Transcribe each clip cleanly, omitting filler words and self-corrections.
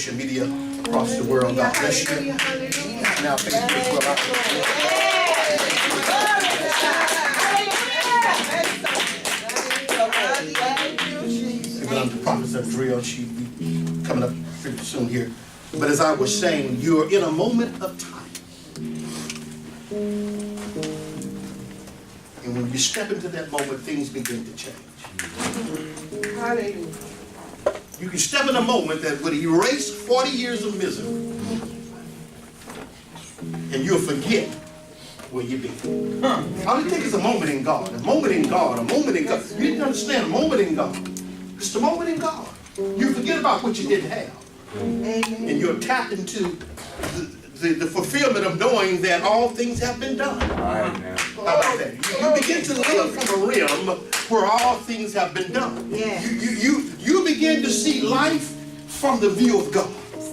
social media across the world. God bless you. Now, I'm the Prophetess Aundrea. She'll be coming up pretty soon here. But as I was saying, you're in a moment of time. And when you step into that moment, things begin to change. Hallelujah. You can step in a moment that would erase 40 years of misery. And you'll forget where you've been. All it takes is a moment in God. A moment in God. A moment in God. You didn't understand. A moment in God. Just a moment in God. You forget about what you didn't have. And you're tapped into the fulfillment of knowing that all things have been done. How about that? You begin to live from a realm where all things have been done. You begin to see life from the view of God.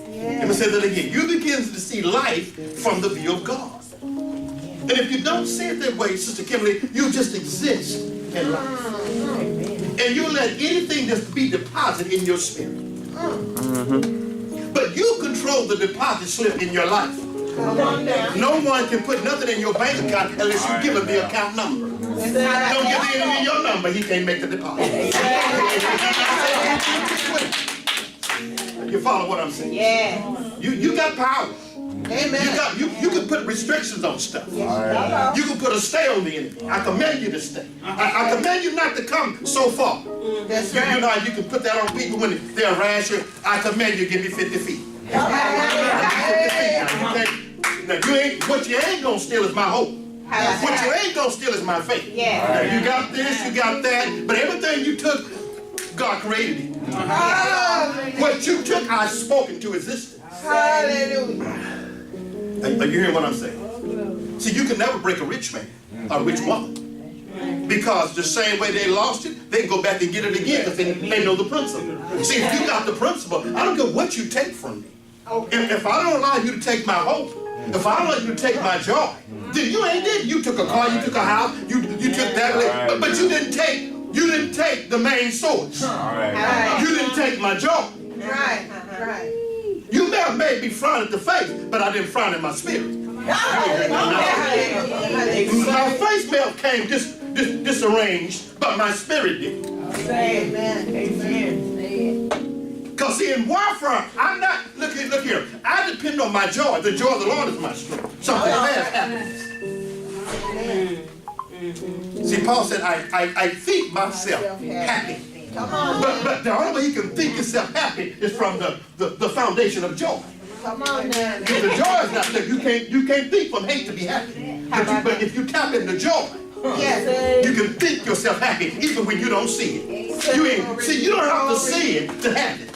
Let me say that again. You begin to see life from the view of God. And if you don't see it that way, Sister Kimberly, you just exist in life. And you let anything just be deposited in your spirit. But you control the deposit slip in your life. No one can put nothing in your bank account unless you give him the account number. Don't give the enemy your number, he can't make the deposit. You follow what I'm saying? Yeah. You got power. Amen. You can put restrictions on stuff. You can put a stay on the enemy. I command you to stay. I command you not to come so far. That's right. You know how you can put that on people when they harass you. I command you to give me 50 feet. Now you ain't, what you ain't gonna steal is my hope. What you ain't gonna steal is my faith. Now, you got this, you got that, but everything you took, God created it. What you took, I spoke into existence. Hallelujah. Are you hearing what I'm saying? See, you can never break a rich man or a rich woman. Because the same way they lost it, they can go back and get it again because they know the principle. See, if you got the principle, I don't care what you take from me. If I don't allow you to take my hope, if I don't allow you to take my joy, then you ain't did. You took a car, you took a house, you took that, but you didn't take the main source. You didn't take my joy. Right. You may have made me frown at the face, but I didn't frown at my spirit. My face may have came disarranged, but my spirit did. Amen. Because see, in warfare, I'm not, look here, I depend on my joy. The joy of the Lord is my strength. Something bad happens. See, Paul said, I think myself happy. But the only way you can think yourself happy is from the foundation of joy. Come on now. If the joy is not there, you can't think from hate to be happy. But if you tap into joy, you can think yourself happy even when you don't see it. You don't have to see it to have it.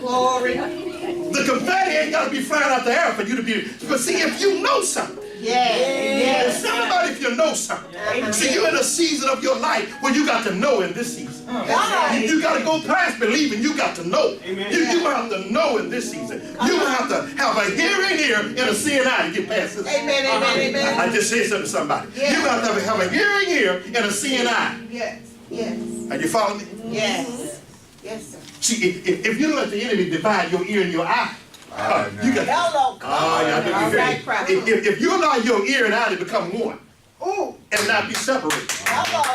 Glory. The confetti ain't got to be flying out the air for you to be. But see, if you know something. If somebody, if you know something. See, you're in a season of your life where you got to know in this season. You got to go past believing. You got to know. You have to know in this season. You have to have a hearing ear and a seeing eye to get past this. Amen. I just said something to somebody. You got to have a hearing ear and a seeing eye. Yes. Are you following me? Yes, sir. See, if you let the enemy divide your ear and your eye, you got. If you allow your ear and eye to become one, and not be separated,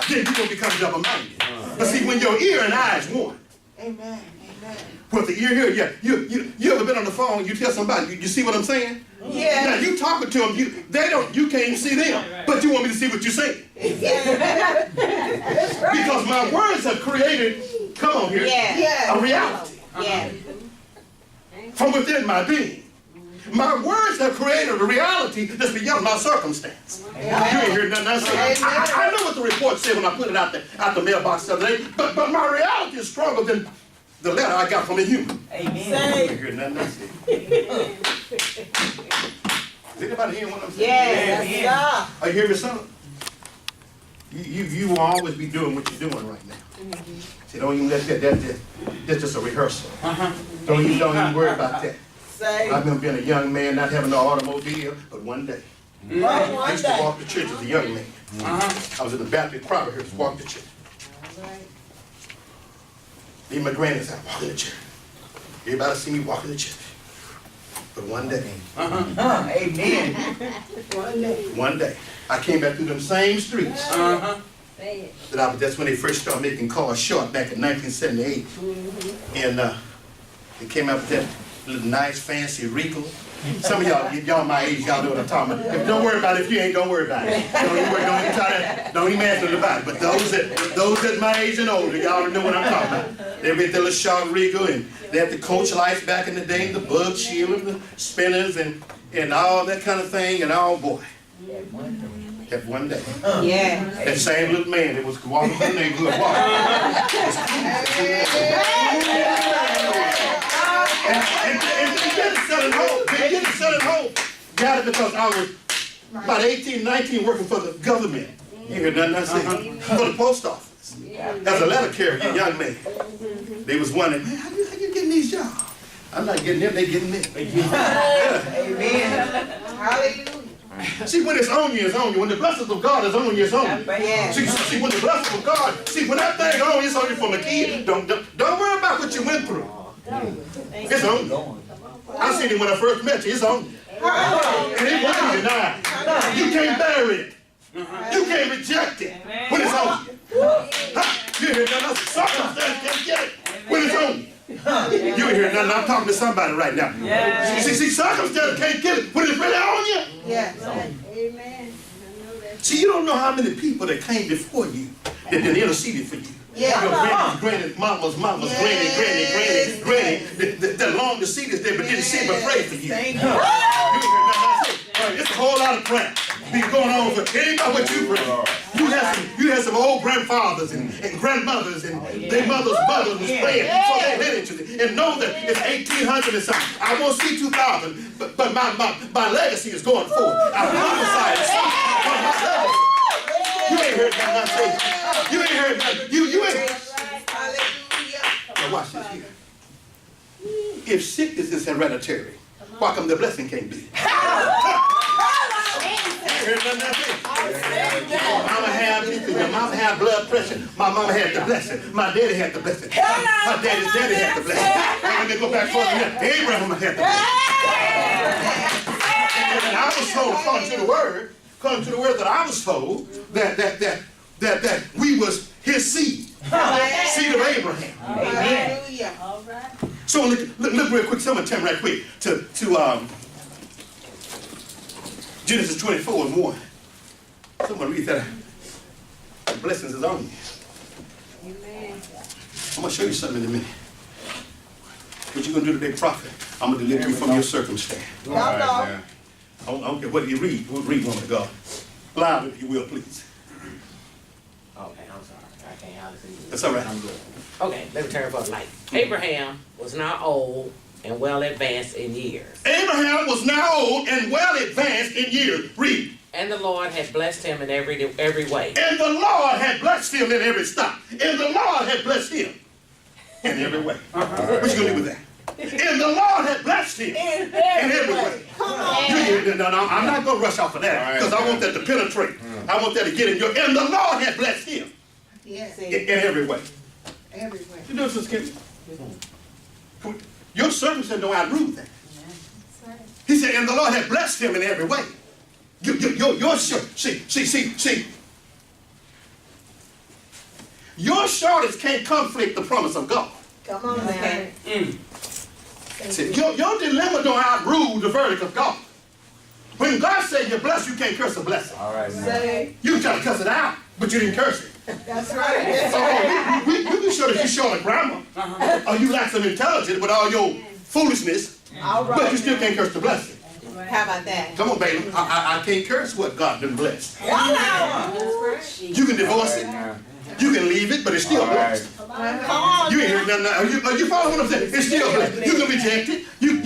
then you're gonna become double-minded. But see, when your ear and eye is one, Amen. with the ear here, you ever been on the phone? You tell somebody, you see what I'm saying? Yeah. Now you talking to them, you can't even see them, but you want me to see what you're saying. Because my words have created, come on here, a reality. From within my being. My words have created a reality that's beyond my circumstance. You ain't heard nothing I say. I know what the report said when I put it out the mailbox the other day, but my reality is stronger than the letter I got from a human. Amen. You ain't heard nothing I said. Is anybody hearing what I'm saying? Yes. Are you hearing me, son? You will always be doing what you're doing right now. See, don't even let that's just a rehearsal. Don't even worry about that. I remember being a young man, not having no automobile, but one day. I used to walk to church as a young man. I was in the Baptist choir here to walk to church. Leave my granny's house, walking to church. Everybody see me walking to church. But one day, Amen. one day, I came back through them same streets. That's when they first started making cars short back in 1978. And they came out with that little nice, fancy Regal. Some of y'all my age, y'all know what I'm talking about. Don't worry about it. If you ain't, don't worry about it. Don't even ask them about it. But those that my age and older, y'all know what I'm talking about. They had the little short Regal, and they had the coach lights back in the day, the bug shield, and the spinners, and all that kind of thing. And oh boy, that one day, that same little man that was walking through the neighborhood walking. And they didn't sell it home. They didn't sell it home. Got it because I was about 18, 19 working for the government. You hear nothing I say? For the post office. As a letter carrier, young man. They was wondering, man, how you getting these jobs? I'm not getting them, they getting me. Amen. Hallelujah. See, when it's on you, it's on you. When the blessings of God is on you, it's on you. See, when the blessings of God, see, when that thing on you, it's on you from a kid. Don't worry about what you went through. It's on you. I seen it when I first met you. It's on you. And it won't be denied. You can't bury it. You can't reject it when it's on you. You hear nothing? Circumstance can't get it when it's on you. You hear nothing? I'm talking to somebody right now. See, circumstance can't get it when it's really on you. Amen. See, you don't know how many people that came before you that interceded for you. Your granny, mama's, granny, that longed to see this day but didn't see it but prayed for you. It's a whole lot of prayer been going on for anybody what you pray. You had some old grandfathers and grandmothers and their mothers' mothers was praying so they lineage and know that it's 1800 and something. I won't see 2000, but my legacy is going forward. I prophesy it. You ain't heard nothing I say. You ain't heard nothing. You ain't. Now watch this here. If sickness is hereditary, why come the blessing can't be? Heard nothing I say. Mama had this, your mama had blood pressure. My mama had the blessing. My daddy had the blessing. My daddy's daddy had the blessing. Let me go back further than that. Abraham had the blessing. And I was told, according to the word that I was told, that we was his seed. Seed of Abraham. Hallelujah. All right. So look real quick. Someone turn right quick to Genesis 24:1. Someone read that. The blessings is on you. Amen. I'm going to show you something in a minute. What you going to do today, prophet? I'm going to deliver you from your circumstance. I don't care what you read. Read, woman of God. Loud, if you will, please. Okay, I'm sorry. I can't hardly see you. That's all right. I'm good. Okay, let me turn for the light. Abraham was now old and well advanced in years. Abraham was now old and well advanced in years. Read. And the Lord had blessed him in every way. And the Lord had blessed him in every stop. And the Lord had blessed him in every way. What you going to do with that? And the Lord had blessed him in every way. No, I'm not going to rush off of that because I want that to penetrate. I want that to get in your... And the Lord had blessed him in every way. Everywhere. You know, Sister Kim? Your circumstance don't outrule that. He said, and the Lord had blessed him in every way. Your see. Your shortage can't conflict the promise of God. Come on now. See, your dilemma don't outrule the verdict of God. When God said you're blessed, you can't curse a blessing. All right, Say, You try to cuss it out, but you didn't curse it. that's right. So you can show that you're short of grammar, or you lack some intelligence with all your foolishness, but you still can't curse the blessing. How about that? Come on, baby. I can't curse what God done blessed. You can divorce it. You can leave it, but it's still blessed. Come on. You ain't heard nothing. Are you following what I'm saying? It's still blessed. You can reject it. You can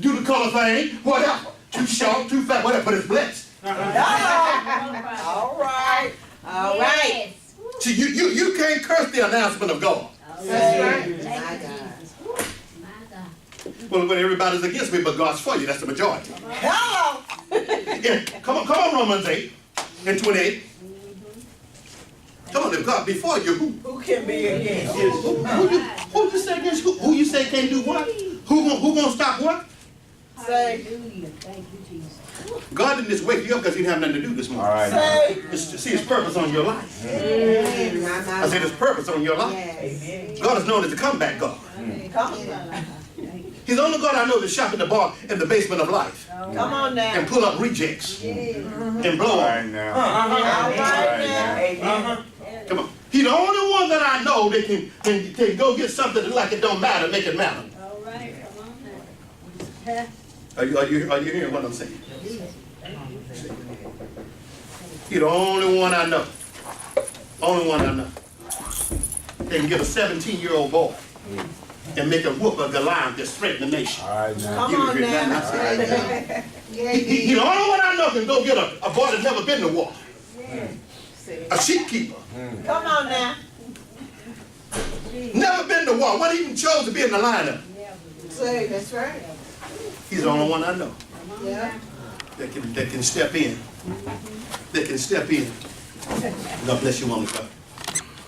do the color thing, whatever. Too short, too fat, whatever, but it's blessed. All right. All right. See, you can't curse the announcement of God. That's right. My God. Well, when everybody's against me, but God's for you, that's the majority. Hello. Yeah, come on, Romans 8 and 28. Come on, if God be for you, Who can be against? who Who you say against who you say can't do what? Who gonna stop what? Hallelujah. Thank you, Jesus. God didn't just wake you up because he didn't have nothing to do this morning. All right. Say. See his purpose on your life. Amen. I said his purpose on your life. Yes. God is known as the comeback God. Come on. He's the only God I know that shop at the bar in the basement of life Come on now. and pull up rejects and blow All them. right now. All All right right now. now. Come on. He's the only one that I know that can go get something like it don't matter, make it matter. All right, come on now. Are you hearing what I'm saying? He's the only one I know. Only one I know. They can get a 17-year-old boy and make a whoop of Goliath that's threatening the nation. All right now. Come on You hear now. that? I said, He's the only one I know can go get a boy that's never been to war. A sheep keeper. Come on now. Never been to war. Wasn't even chose to be in the lineup. Say, that's right. He's the only one I know Yeah. that can step in. That can step in. God bless you, woman of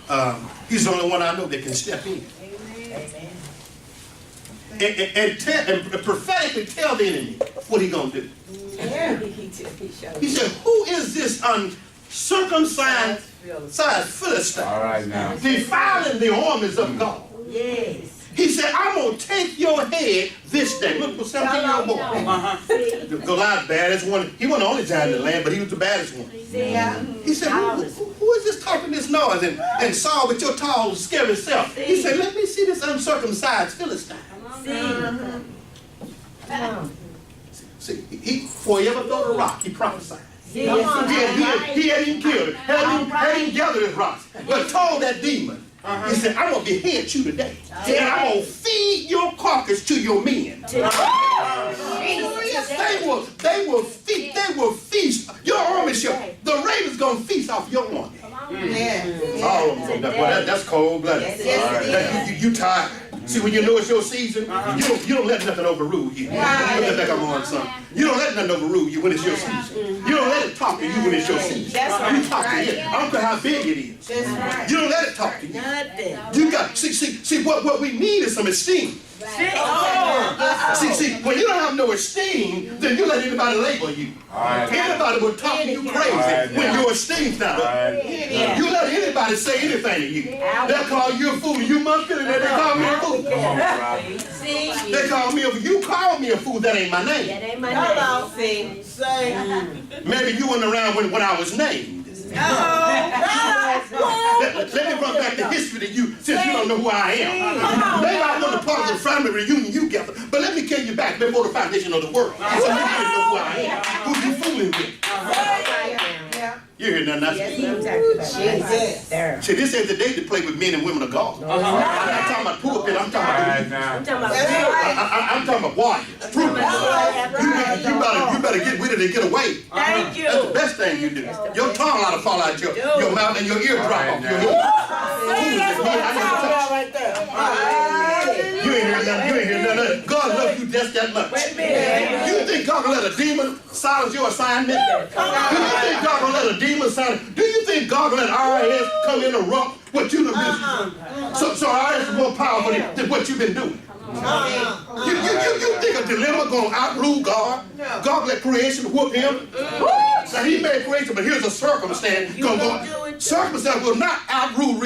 God. He's the only one I know that can step in. And prophetically tell the enemy what he's going to do. Yeah. He said, who is this uncircumcised Philistine All right now. defiling the armies of God? Yes. He said, I'm going to take your head this day. Look, 17-year-old boy. Goliath, baddest one. He wasn't the only giant in the land, but he was the baddest one. Yeah. He said, who is this talking this noise? And Saul, with your tall, scary self. He said, let me see this uncircumcised Philistine. See, before he ever throw the rock, he prophesied. He hadn't even killed it. Hadn't even gathered his rocks. But told that demon, he said, I'm going to behead you today. And I'm going to feed your carcass to your men. They will feast. Your army the ravens going to feast off your army. Yeah. All of them. That's cold blooded. Yes, You tired. See, when you know it's your season, you don't let nothing overrule you. Look like I'm on something. You don't let nothing overrule you when it's your season. You don't let it talk to you when it's your season. You talk to it. I don't care how big it is. That's right. You don't let it talk to you. Nothing. You got see what we need is some esteem. See, when you don't have no esteem, then you let anybody label you. Anybody will talk to you crazy when your esteem's not up. You let anybody say anything to you. They'll call you a fool. You must feel it. They call me a fool. Come on, Robbie. See? They call me a fool. You call me a fool. That ain't my name. Hello. See? Say. Maybe you weren't around when I was named. Let me run back the history to you since you don't know who I am. Maybe I wasn't a part of the family reunion you gathered, but let me carry you back before the foundation of the world. So you know who I am. Who you fooling with? Yeah. You hear nothing I say? Jesus. See, this ain't the day to play with men and women of God. I'm not talking about pulpit, I'm All talking right about now. I'm talking about warriors. You better get with it and get away. Thank you. That's the best thing you do. Your tongue ought to fall out your mouth and your ear drop off your head. You ain't hear nothing. God loves you just that much. You think God will let a demon silence your assignment? Do you think God will let a demon silence? Do you think God will let IRS come in and rock what you done been? So IRS is more powerful than what you've been doing. You think a dilemma gonna outrule God? God let creation whoop him? So he made creation, but here's a circumstance. Circumstance will not outrule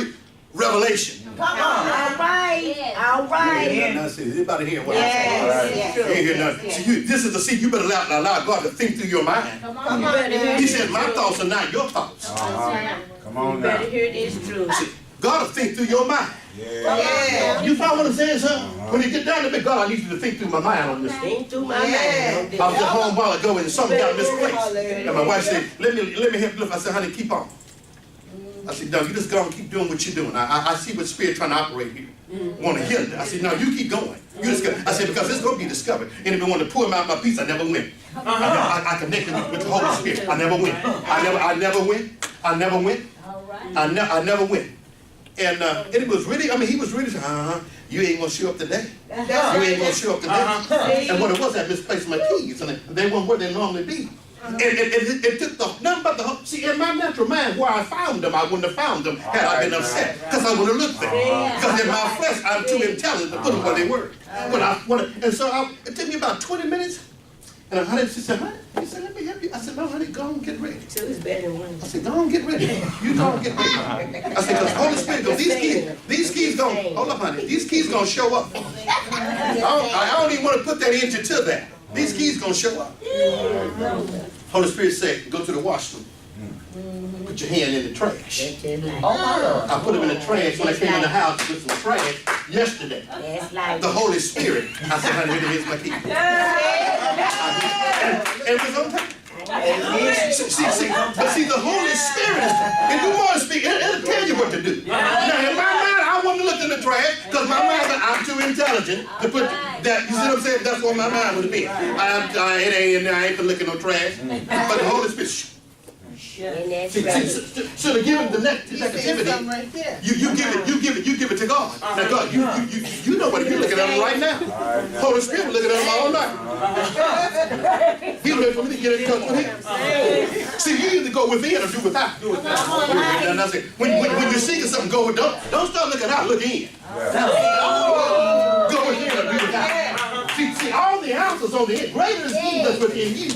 revelation. Come on. All right. All right. Anybody hear what I'm saying? You ain't hear nothing. See, this is the seed. You better allow God to think through your mind. Come on. He said, my thoughts are not your thoughts. Come on now. Hear this truth. See, God will think through your mind. Yeah. You follow what I'm saying, son? When you get down to me, God, I need you to think through my mind on this. Think through my mind. I was at home a while ago and something got misplaced. And my wife said, let me help you look. I said, honey, keep on. I said, no, you just go and keep doing what you're doing. I see what spirit trying to operate here. Want to hinder. I said, no, you keep going. You just go. I said, because it's going to be discovered. And if you want to pull him out my piece, I never win. I connected with the Holy Spirit. I never win. I never win. I never win. I never win. And it was really, I mean, he was really saying, you ain't going to show up today. You ain't going to show up today. And what it was, I misplaced my keys. And they weren't where they normally be. And it took nothing but the, see, in my natural mind, where I found them, I wouldn't have found them had I been upset, because I would have looked there. Because in my flesh, I'm too intelligent to put them where they were. And so it took me about 20 minutes, and honey, she said, honey, he said, let me help you. I said, no, honey, go on, get ready. Two is better than one. I said, go on, get ready. You go on, get ready. I said, because Holy Spirit goes, these keys going, hold up, honey, these keys going to show up. I don't even want to put that into to that. These keys going to show up. Holy Spirit said, go to the washroom. Put your hand in the trash. I put them in the trash when I came in the house with some trash yesterday. The Holy Spirit. I said, honey, here's my key. And it was on time. See, the Holy Spirit is, if you want to speak, it'll tell you what to do. Now, in my mind, I want to look in the trash, because my mind, I'm too intelligent to put that, you see what I'm saying? That's what my mind would be. It ain't in there, I ain't for looking no trash. But the Holy Spirit, so to give it the negativity, you give it to God. Now God, you know what you're looking at him right now. Holy Spirit was looking at him all night. He's ready for me to get in touch with him. See, you either go within or do without. When you're seeking something, go with. Don't start looking out, look in. Go within or do without. See, all the answers on the end. Greater is he that's within you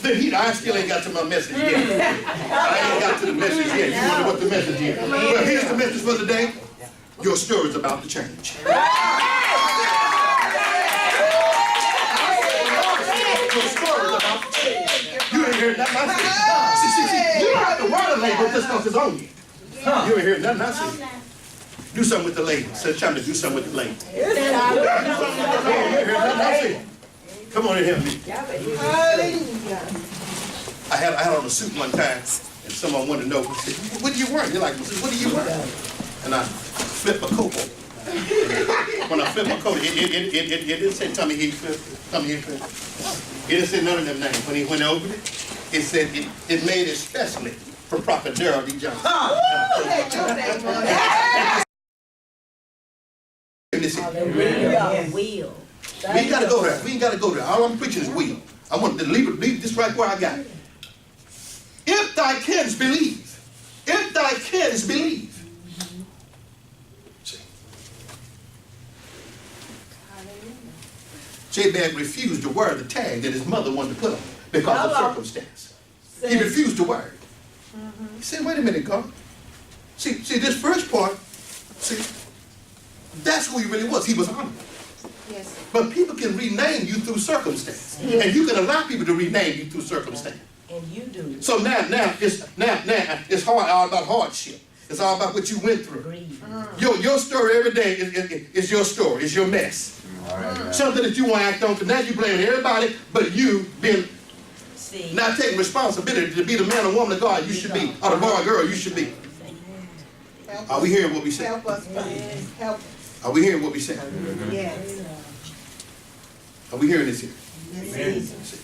than he. I still ain't got to my message yet. I ain't got to the message yet. You wonder what the message is. Well, here's the message for the day. Your story's about to change. Your story's about to change. You ain't heard nothing I said. See, you don't have to water label just because it's on you. You ain't heard nothing I said. Do something with the label. Say, trying to do something with the label. Come on and help me. I had on a suit one time, and someone wanted to know, what do you wear? You're like, what do you wear? And I flipped my coat. When I flipped my coat, it didn't say Tommy Heathcliff. Tommy Heathcliff. It didn't say none of them names. When he went over it, it said it made especially for Prophet Darrell D. Johnson. Will. We ain't got to go there. We ain't got to go there. All I'm preaching is will. I want to leave this right where I got it. If thy canst believe. If thy canst believe. See. J-Bag refused to wear the tag that his mother wanted to put on because of circumstance. He refused to wear it. He said, wait a minute, God. See, this first part, see, that's who he really was. He was honorable. Yes. But people can rename you through circumstance. Yes. And you can allow people to rename you through circumstance. And you do. So now it's all about hardship. It's all about what you went through. Your story every day is your story. It's your mess. Right. Something that you want to act on, because now you blame everybody but you been not taking responsibility to be the man or woman of God you should be, or the boy or girl you should be. Are we hearing what we say? Help us, please. Help us. Are we hearing what we say? Yes. Are we hearing this here? Yes.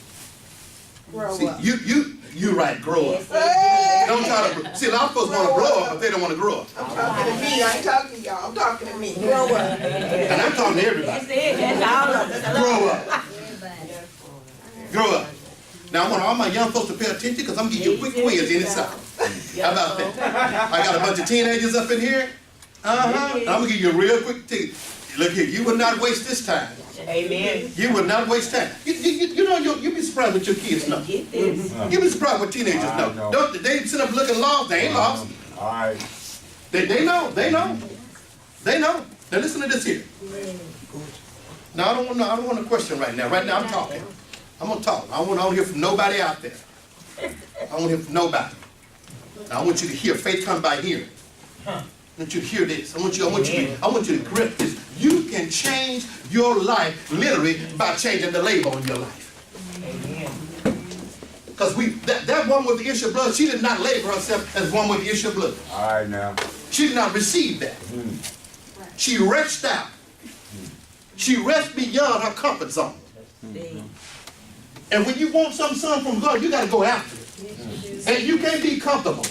Grow See, up. you right, grow up. Hey! Don't try to, see, a lot of folks want to grow up, but they don't want to grow up. I'm talking to me. I ain't talking to y'all. I'm talking to me. Grow up. And I'm talking to everybody. That's all of us. Grow up. Grow up. Now I want all my young folks to pay attention, because I'm going to give you a quick quiz in itself. How about that? I got a bunch of teenagers up in here. I'm going to give you a real quick tip. Look here, you will not waste this time. Amen. You will not waste time. You know, you'll be surprised what your kids know. Get this. You'll be surprised what teenagers know. Don't they sit up looking lost? They ain't lost. All right. They know. Now listen to this here. Now I don't want a question right now. Right now I'm talking. I'm gonna talk. I don't hear from nobody out there. I don't hear from nobody. Now I want you to hear. Faith come by hearing. I want you to hear this. I want you to grip this. You can change your life literally by changing the label on your life. Because that woman with the issue of blood, she did not label herself as one with the issue of blood. All right now. She did not receive that. She reached out. She reached beyond her comfort zone. And when you want something from God, you got to go after it. And you can't be comfortable.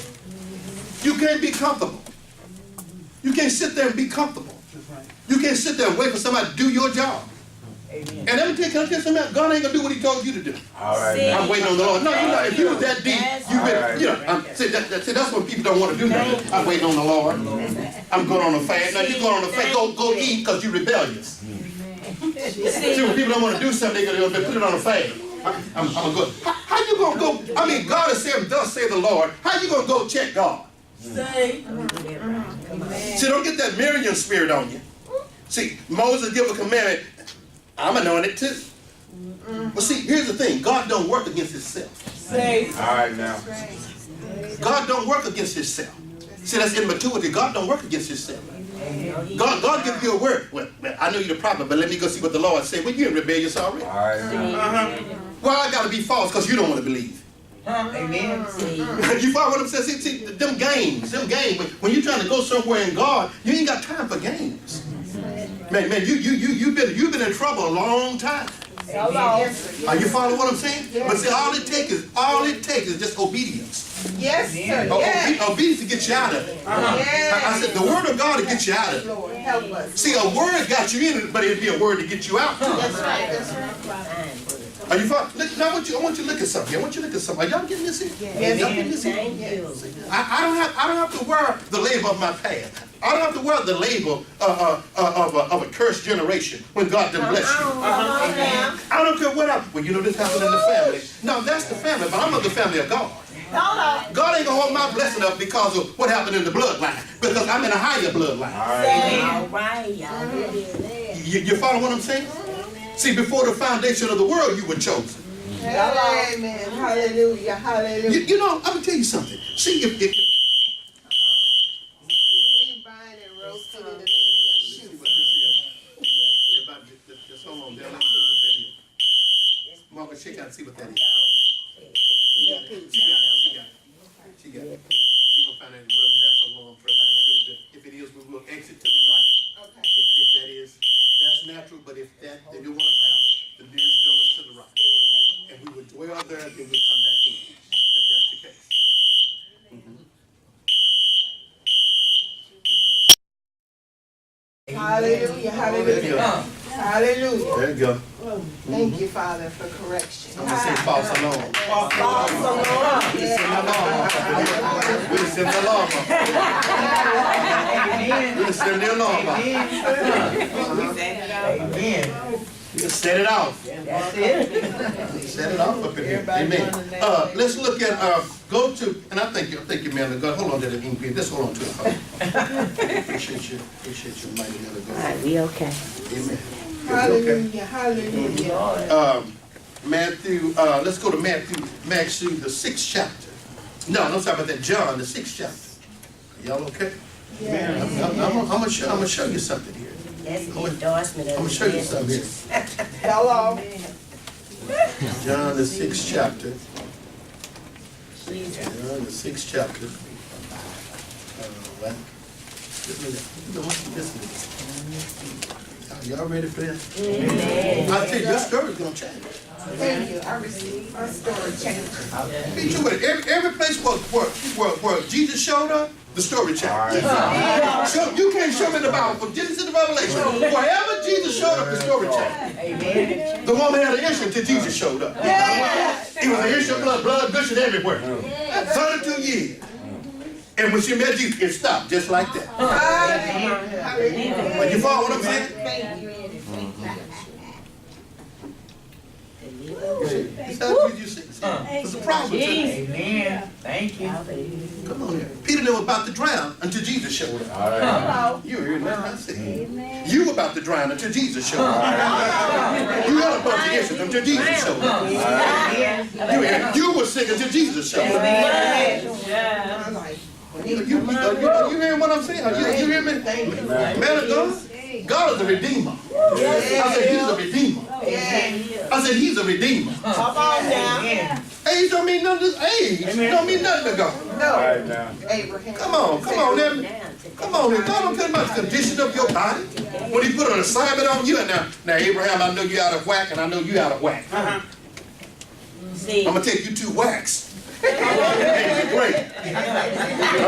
You can't be comfortable. You can't sit there and be comfortable. You can't sit there and wait for somebody to do your job. And let me tell you something, God ain't gonna do what he told you to do. All right. See? I'm waiting on the Lord. No, you're not. If you was that deep, you All been, right. you know, see, that's when people don't want to do nothing. I'm waiting on the Lord. I'm going on a fast. Now you going on a fast, go eat because you're rebellious. See, when people don't want to do something, they're gonna put it on a fast. I'm gonna go. How you gonna go? I mean, God is saying, thus say the Lord. How you gonna go check God? See, don't get that Miriam spirit on you. See, Moses give a commandment. I'm anointed it too. But see, here's the thing. God don't work against himself. All right now. God don't work against himself. See, that's immaturity. God don't work against himself. God gives you a word. Well, I know you're the prophet, but let me go see what the Lord said. Well, you're rebellious already. All right now. Well, I got to be false because you don't want to believe. Amen. You follow what I'm saying? See, them games. When you're trying to go somewhere in God, you ain't got time for games. Man, you've been in trouble a long time. Hello. Are you following what I'm saying? But see, all it takes is just obedience. Yes, sir. Yes. Obedience to get you out of it. I said the word of God to get you out of it. Lord, help us. See, a word got you in it, but it'd be a word to get you out too. That's right. That's right. Are you following? Look, now I want you to look at something. I want you to look at something. Are y'all getting this here? Yes, Y'all getting this here? Thank you. I don't have to wear the label of my past. I don't have to wear the label of a cursed generation when God done bless you. I don't care what happened. Well, you know this happened in the family. No, that's the family, but I'm of the family of God. God ain't gonna hold my blessing up because of what happened in the bloodline. Because I'm in a higher bloodline. All right, y'all. You follow what I'm saying? See, before the foundation of the world, you were chosen. Amen. Hallelujah. Hallelujah. You know, I'm gonna tell you something. See, if We bind and roast it in the name of Yeshua. Just hold on, let me see what that is. Mama, shake out and see what that is. She got it. She gonna find out whether that's a long prayer. If it is, we will exit to the right. Okay. If that is, that's natural, but if that, then you want to have, the nearest door is to the right. And we would dwell there, then we'll come back in, if that's the case. Hallelujah. Hallelujah. Hallelujah. There you go. Thank you, Father, for correction. I'm going to say false alarm. We send the alarm up. We send the alarm up. You set it off. Set it off up in here. Amen. Let's look at, go to, and I thank you, man of God. Hold on to the ingredient. Just hold on to it. Appreciate you, mighty man of All God. right, we okay. Amen. Hallelujah. Hallelujah. Matthew, let's go to Matthew, the 6th chapter. No, I'm talking about that John, the 6th chapter. Y'all okay? Yeah. I'm gonna show you something here. That's the endorsement of I'm gonna show you something here. Hello. John, the 6th chapter. John, the 6th chapter. Y'all ready for this? I tell you, your story's gonna change. Thank you. I received my story change. Be true with it. Every place where Jesus showed up, the story changed. So you can't show me the Bible from Genesis to Revelation. Wherever Jesus showed up, the story changed. The woman had an issue until Jesus showed up. It was an issue of blood gushing everywhere. 32 years. And when she met Jesus, it stopped just like that. Hallelujah. But you follow what I'm saying? Thank you. It's not you see. It's a problem. Amen. Thank you. Come on here. Peter was about to drown until Jesus showed up. All right. You heard what I said. You were about to drown until Jesus showed up. You had a bunch of issues until Jesus showed up. You were sick until Jesus showed up. You hearing what I'm saying? You hear me? Man of God, God is a redeemer. I said he's a redeemer. I said he's a redeemer. Come on now. Age don't mean nothing to age. Don't mean nothing to God. All No. right now. Abraham. Come on now. Come on, God don't care about the condition of your body. When he put an assignment on you, and now Abraham, I know you out of whack, and I know you out of whack. See, I'm gonna take you to wax. Great. I'm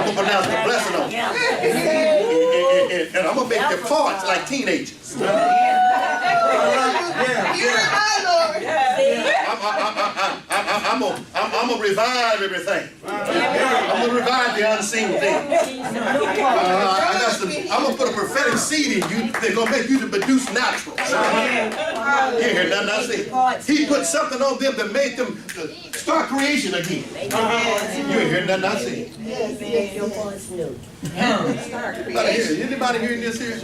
gonna pronounce the blessing on you. And I'm gonna make you fart like teenagers. I'm gonna revive everything. I'm gonna revive the unseen thing. I'm gonna put a prophetic seed in you that's gonna make you to produce natural. You hear nothing I say? He put something on them that made them start creation again. You ain't hear nothing I say? Anybody hearing this here?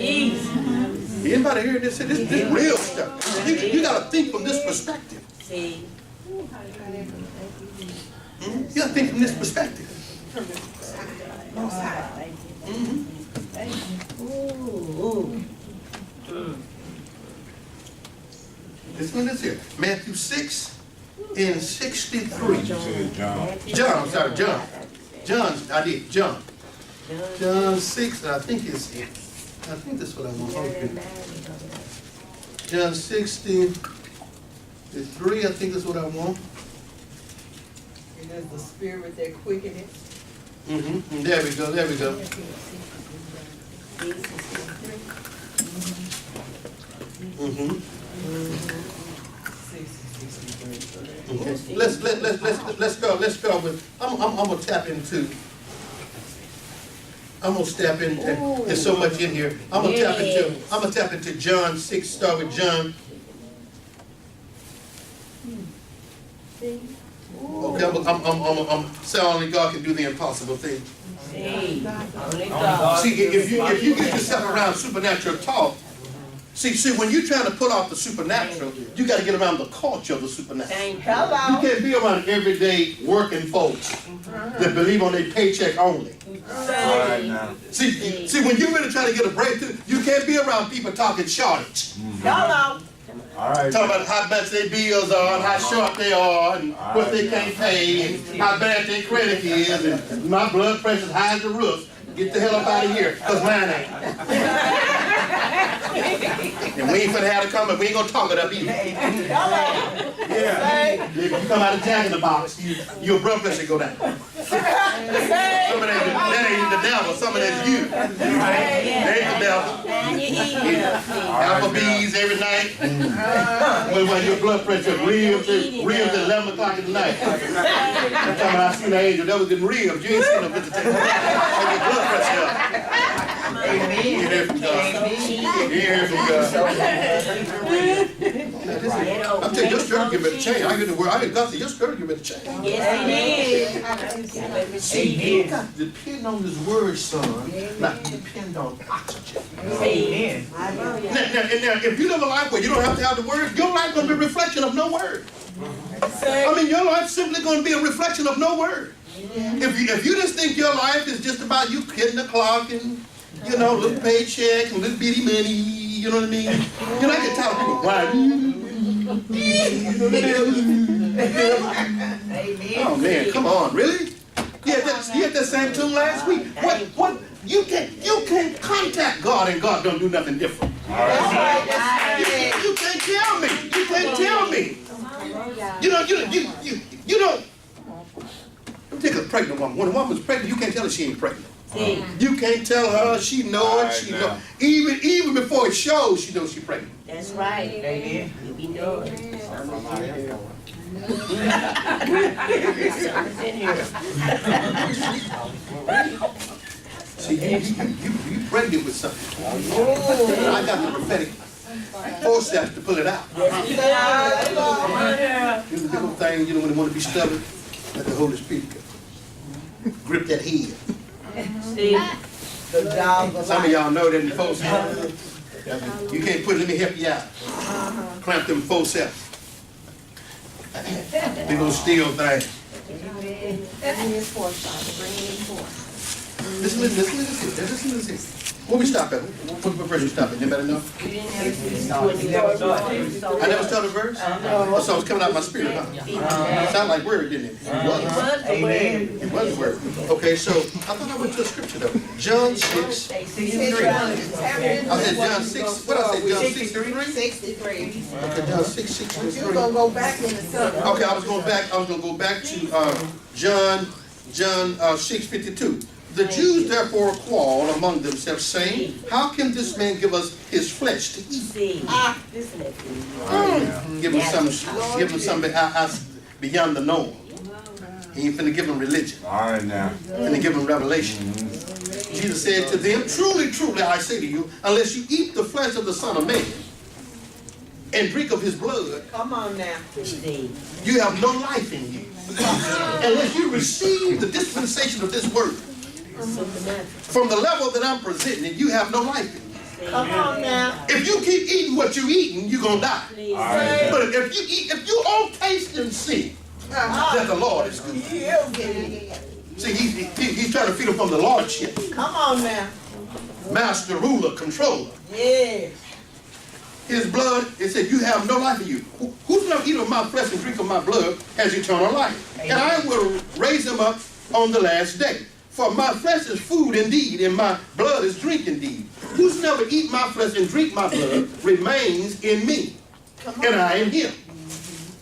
Anybody hearing this here? This real stuff. You gotta think from this perspective. See. You gotta think from this perspective. This one is here. Matthew 6 and 63. John, John 6, and I think that's what I want. Okay. John 63, I think that's what I want. It is the spirit that quickeneth. There we go. Okay. Let's go with. I'm gonna tap into. I'm gonna step into. There's so much in here. I'm gonna tap into John 6. Start with John. Okay, I'm saying only God can do the impossible thing. See, if you get yourself around supernatural talk, see, when you're trying to pull off the supernatural, you got to get around the culture of the supernatural. You can't be around everyday working folks that believe on their paycheck only. See, when you're really trying to get a breakthrough, you can't be around people talking shortage. Talking about how much their bills are and how short they are and what they can't pay and how bad their credit is and my blood pressure's high as the roof. Get the hell up out of here, because mine ain't. And we ain't finna have to come, but we ain't gonna talk it up either. Yeah. If you come out of Jack in the Box, your blood pressure go down. Some of that ain't the devil, some of that's you. That ain't the devil. Applebee's every night. When your blood pressure ribs at 11 o'clock at night. I'm talking about I seen an angel that was getting ribs. You ain't seen no visitation. Your blood pressure up. Amen. You hear from God. You hear from God. I'm telling you, your skirt give it a change. I get the word. I get God say your skirt give it a change. See, you got to depend on His word, son, not depend on oxygen. Amen. Now, if you live a life where you don't have to have the word, your life going to be a reflection of no word. I mean, your life's simply going to be a reflection of no word. If you just think your life is just about you hitting the clock and, little paycheck and little bitty money, you know what I mean? I get tired of people, why? Oh man, come on, really? You had that same tune last week. What? You can't contact God and God don't do nothing different. You can't tell me. You can't tell me. You don't. Let me take a pregnant woman. When a woman's pregnant, you can't tell her she ain't pregnant. You can't tell her she know it. She know. Even before it shows, she knows she's pregnant. That's right. Amen. You be knowing. See, you pregnant with something. I got the prophetic forceps to pull it out. You know the little thing, when they want to be stubborn, let the Holy Spirit grip that head. Some of y'all know that in the forceps. You can't put it, let me help you out. Clamp them forceps. Big old steel thing. Listen. Where we stop at? What verse we stop at? Anybody know? I never started a verse? Oh, so it's coming out of my spirit, huh? Sound like word, didn't it? It was a word. Okay, so I thought I went to a scripture though. John 6. I said John 6. What I say? John 63? 63. Okay, John 6:63. You're going to go back in the sun. Okay, I was going to go back to John 6:52. The Jews therefore quarreled among themselves, saying, how can this man give us his flesh to eat? See, listen at me. Give him something beyond the norm. He ain't finna give him religion. All right now. Finna give him revelation. Jesus said to them, truly, truly, I say to you, unless you eat the flesh of the Son of Man and drink of his blood, Come on now. See, you have no life in you. Unless you receive the dispensation of this word supernatural. from the level that I'm presenting, you have no life in you. Come on now. If you keep eating what you're eating, you're gonna die. Please. All right. But if you all taste and see that the Lord is good. See, he's trying to feed them from the Lordship. Come on now. Master, ruler, controller. Yeah. His blood, it said, you have no life in you. Whosoever eat of my flesh and drink of my blood has eternal life. And I will raise him up on the last day. For my flesh is food indeed, and my blood is drink indeed. Whosoever eat my flesh and drink my blood remains in me, and I in him.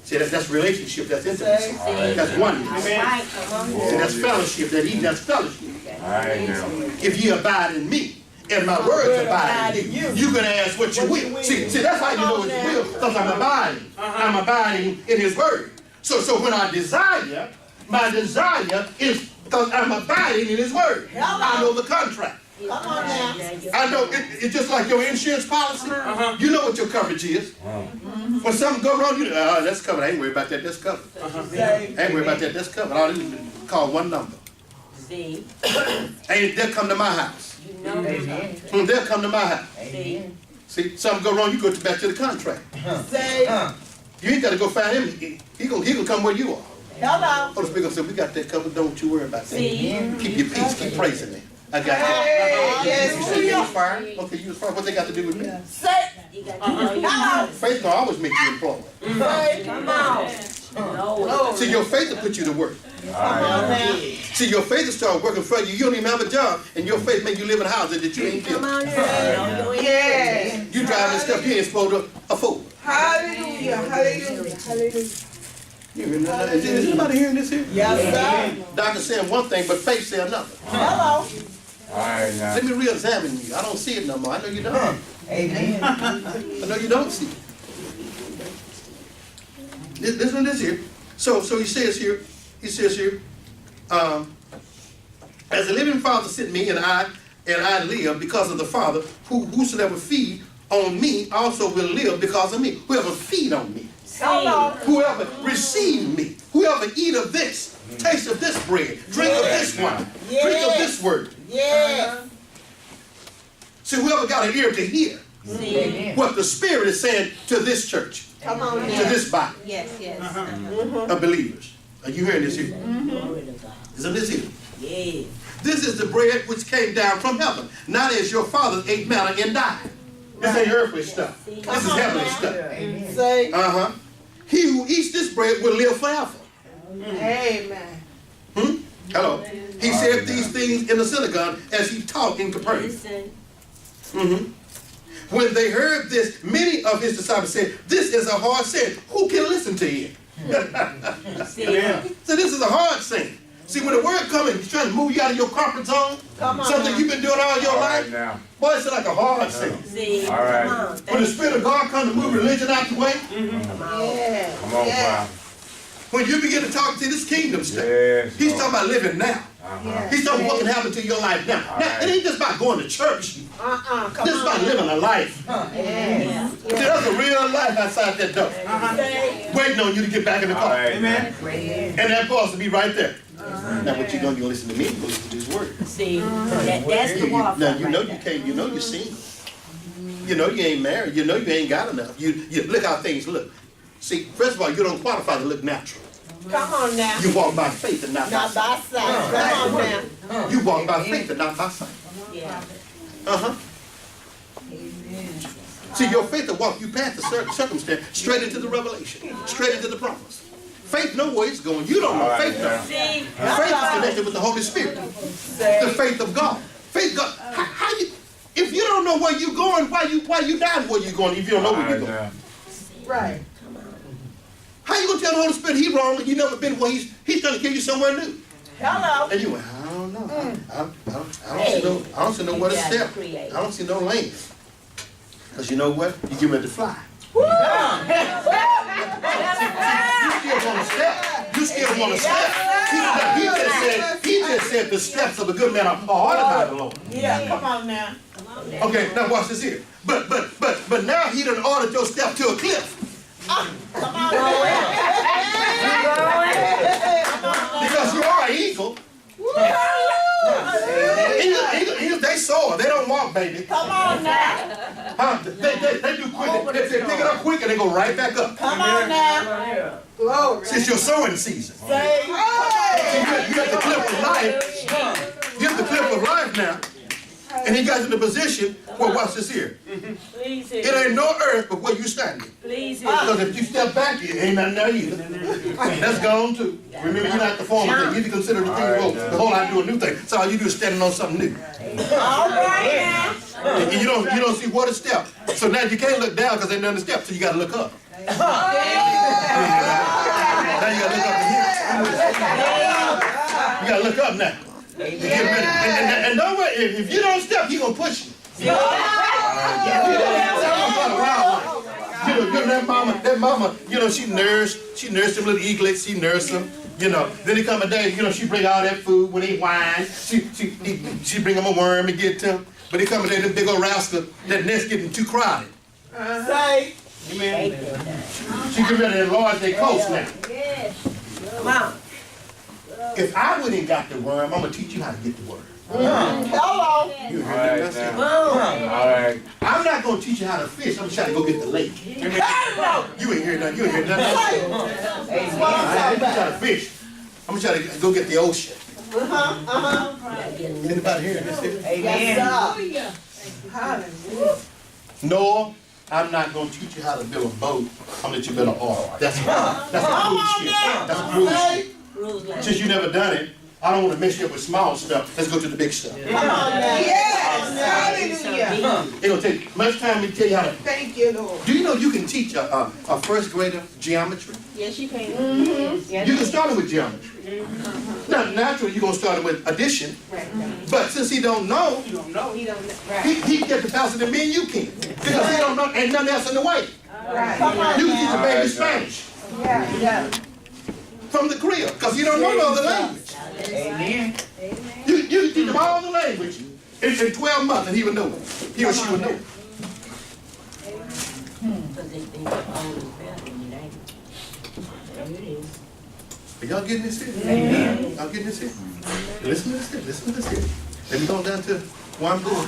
See, that's relationship, that's intimacy. That's oneness. All right, come on. See, that's fellowship, that eating, that's fellowship. All right now. If ye abide in me, and my words abide in you, you can ask what you will. See, that's how you know what you will, because I'm abiding. I'm abiding in his word. So when I desire, my desire is because I'm abiding in his word. I know the contract. Come on now. I know it's just like your insurance policy. You know what your coverage is. When something go wrong, you know, that's covered. I ain't worried about that. That's covered. I ain't worried about that. That's covered. All you call one number. See, And they'll come to my house. you know Amen. They'll come to my house. See, See, something go wrong, you go back to the contract. Say, You ain't got to go find him. He gonna come where you are. hello. Holy Spirit said, we got that covered. Don't you worry about that. see, Keep your peace. Keep praising me. I got Hey, yes, you. we You are. was fire. Okay, you was fire. What they got to do with me? Say, you got to know you hello. Faith gonna always make you employed. Say, come on. No, See, your faith will put you to work. All right now. See, your faith will start working for you. You don't even have a job, and your faith make you live in houses that you ain't come built. on here. yeah. You driving stuff you ain't supposed to afford. Hallelujah. Hallelujah. Hallelujah. You hear nothing? Is anybody hearing this here? Yes, sir. Doctor saying one thing, but faith say another. Hello. All right now. Let me re-examine you. I don't see it no more. I know you don't. Amen. I know you don't see it. Listen to this here. So he says here, as the living Father sent me, and I live because of the Father, whosoever feed on me also will live because of me. Whoever feed on me, Hello. whoever receive me, whoever eat of this, taste of this bread, drink of this wine, drink of this word. Yeah. See, whoever got an ear to hear See, what the Spirit is saying to this church, Come on to now. this body Yes, yes. of believers. Are you hearing this here? glory to God. Isn't this here? Yeah. This is the bread which came down from heaven, not as your fathers ate manna and died. This ain't earthly stuff. This is Come on heavenly now. stuff. Amen. Say, He who eats this bread will live forever. amen. Hello. He said these things in the synagogue as he taught in Capernaum. Listen. When they heard this, many of his disciples said, this is a hard saying. Who can listen to it? See, So this is a hard saying. See, when the word comes, he's trying to move you out of your comfort zone, Come on something now. you've been doing all your All right life, now. boy, it's like a hard saying. see, All right. come on. When the Spirit of God comes to move religion out the way, Yeah. Come on, Yeah. Bob. when you begin to talk to this kingdom stuff, Yes. he's talking about living now. He's talking about what can happen to your life now. Now, it ain't just about going to church. Come This is about on. living a life. Yeah. See, there's a real life outside that door, waiting on you to get back in the All car. right. Amen. And that boss will be right there. Now, what you gonna do? Listen to me. Listen to this word. See, that's the warfare Now you know right you there. can't. You know you're single. You know you ain't married. You know you ain't got enough. You look how things look. See, first of all, you don't qualify to look natural. Come on now. You walk by faith and not by Not sight. by sight. Come on now. You walk by faith and not by sight. Yeah. See, your faith will walk you past the circumstance, straight into the revelation, straight into the promise. Faith know where it's going. You don't know. All right, Faith now. knows. See, Faith is connected with the Holy Spirit. The faith of God. Faith God. How you? If you don't know where you're going, why you dying where you're going if you don't know All where you're right going? now. Right. How you gonna tell the Holy Spirit he wrong and you never been where he's trying to get you somewhere new? Hello. And you went, I don't know. don't see no what to step. I don't see no lane. Because you know what? You get ready to fly. You still want to step. You still want to step. He just said the steps of a good man are ordered by the Lord. Yeah, come on now. Okay, now watch this here. But now he done ordered your step to a cliff. Come on. Because you are an eagle. Eagles, they soar. They don't walk, baby. Come on now. Huh? They do quick. They pick it up quick and they go right back up. Come on now. Glory. It's your sowing season. Say, You got the cliff of life. You have the cliff of life now. And he got in the position where, watch this here. Please, It ain't no earth but where you standing. please, Because if you step back, it ain't nothing there either. That's gone too. Remember, you're not the former thing. You need to consider the thing wrong. The whole I do a new thing. So all you do is standing on something new. all right now. And you don't see what a step. So now you can't look down because ain't nothing to step. So you got to look up. Now you got to look up to here. You got to look up now. And don't worry, if you don't step, he gonna push you. You know, that mama, you know, she nursed them little eaglets, she nursed them, you know. Then he come a day, you know, she bring all that food when they whine, she bring them a worm and get them. But he come a day, them big old rascal, that nest getting too crowded. Say, She get ready to enlarge their coast now. come on. If I wouldn't got the worm, I'm gonna teach you how to get the worm. Hello. You All heard right that? now. All right. I'm not gonna teach you how to fish. I'm trying to go get the lake. You ain't hear nothing. You ain't hear nothing. That's what I'm I'm talking trying to fish. I'm trying to go get the ocean. about. Anybody hearing this? Yes, sir. Hallelujah. No, I'm not gonna teach you how to build a boat. I'm gonna let you build an ark. That's a cruise ship. That's a cruise ship. Since you never done it, I don't want to mess you up with small stuff. Let's go to the big stuff. Come on now. Yes. Hallelujah. It don't take much time to tell you how to. Thank you, Lord. Do you know you can teach a first grader geometry? yes, you can. You can start him with geometry. Now, naturally, you're going to start him with addition. But since he don't know, He don't know. he can get the faster than me and you can. Because he don't know, ain't nothing else in the way. Come on You can teach now. a baby Spanish Yeah. from the crib because he don't know no other language. Amen. You can teach him all the language in 12 months and he would know it. He or she would know it. Because they think the old is better than the language. There it is. Are y'all getting this here? Y'all getting this here? Listen to this here. Listen to this here. Let me go down to one more.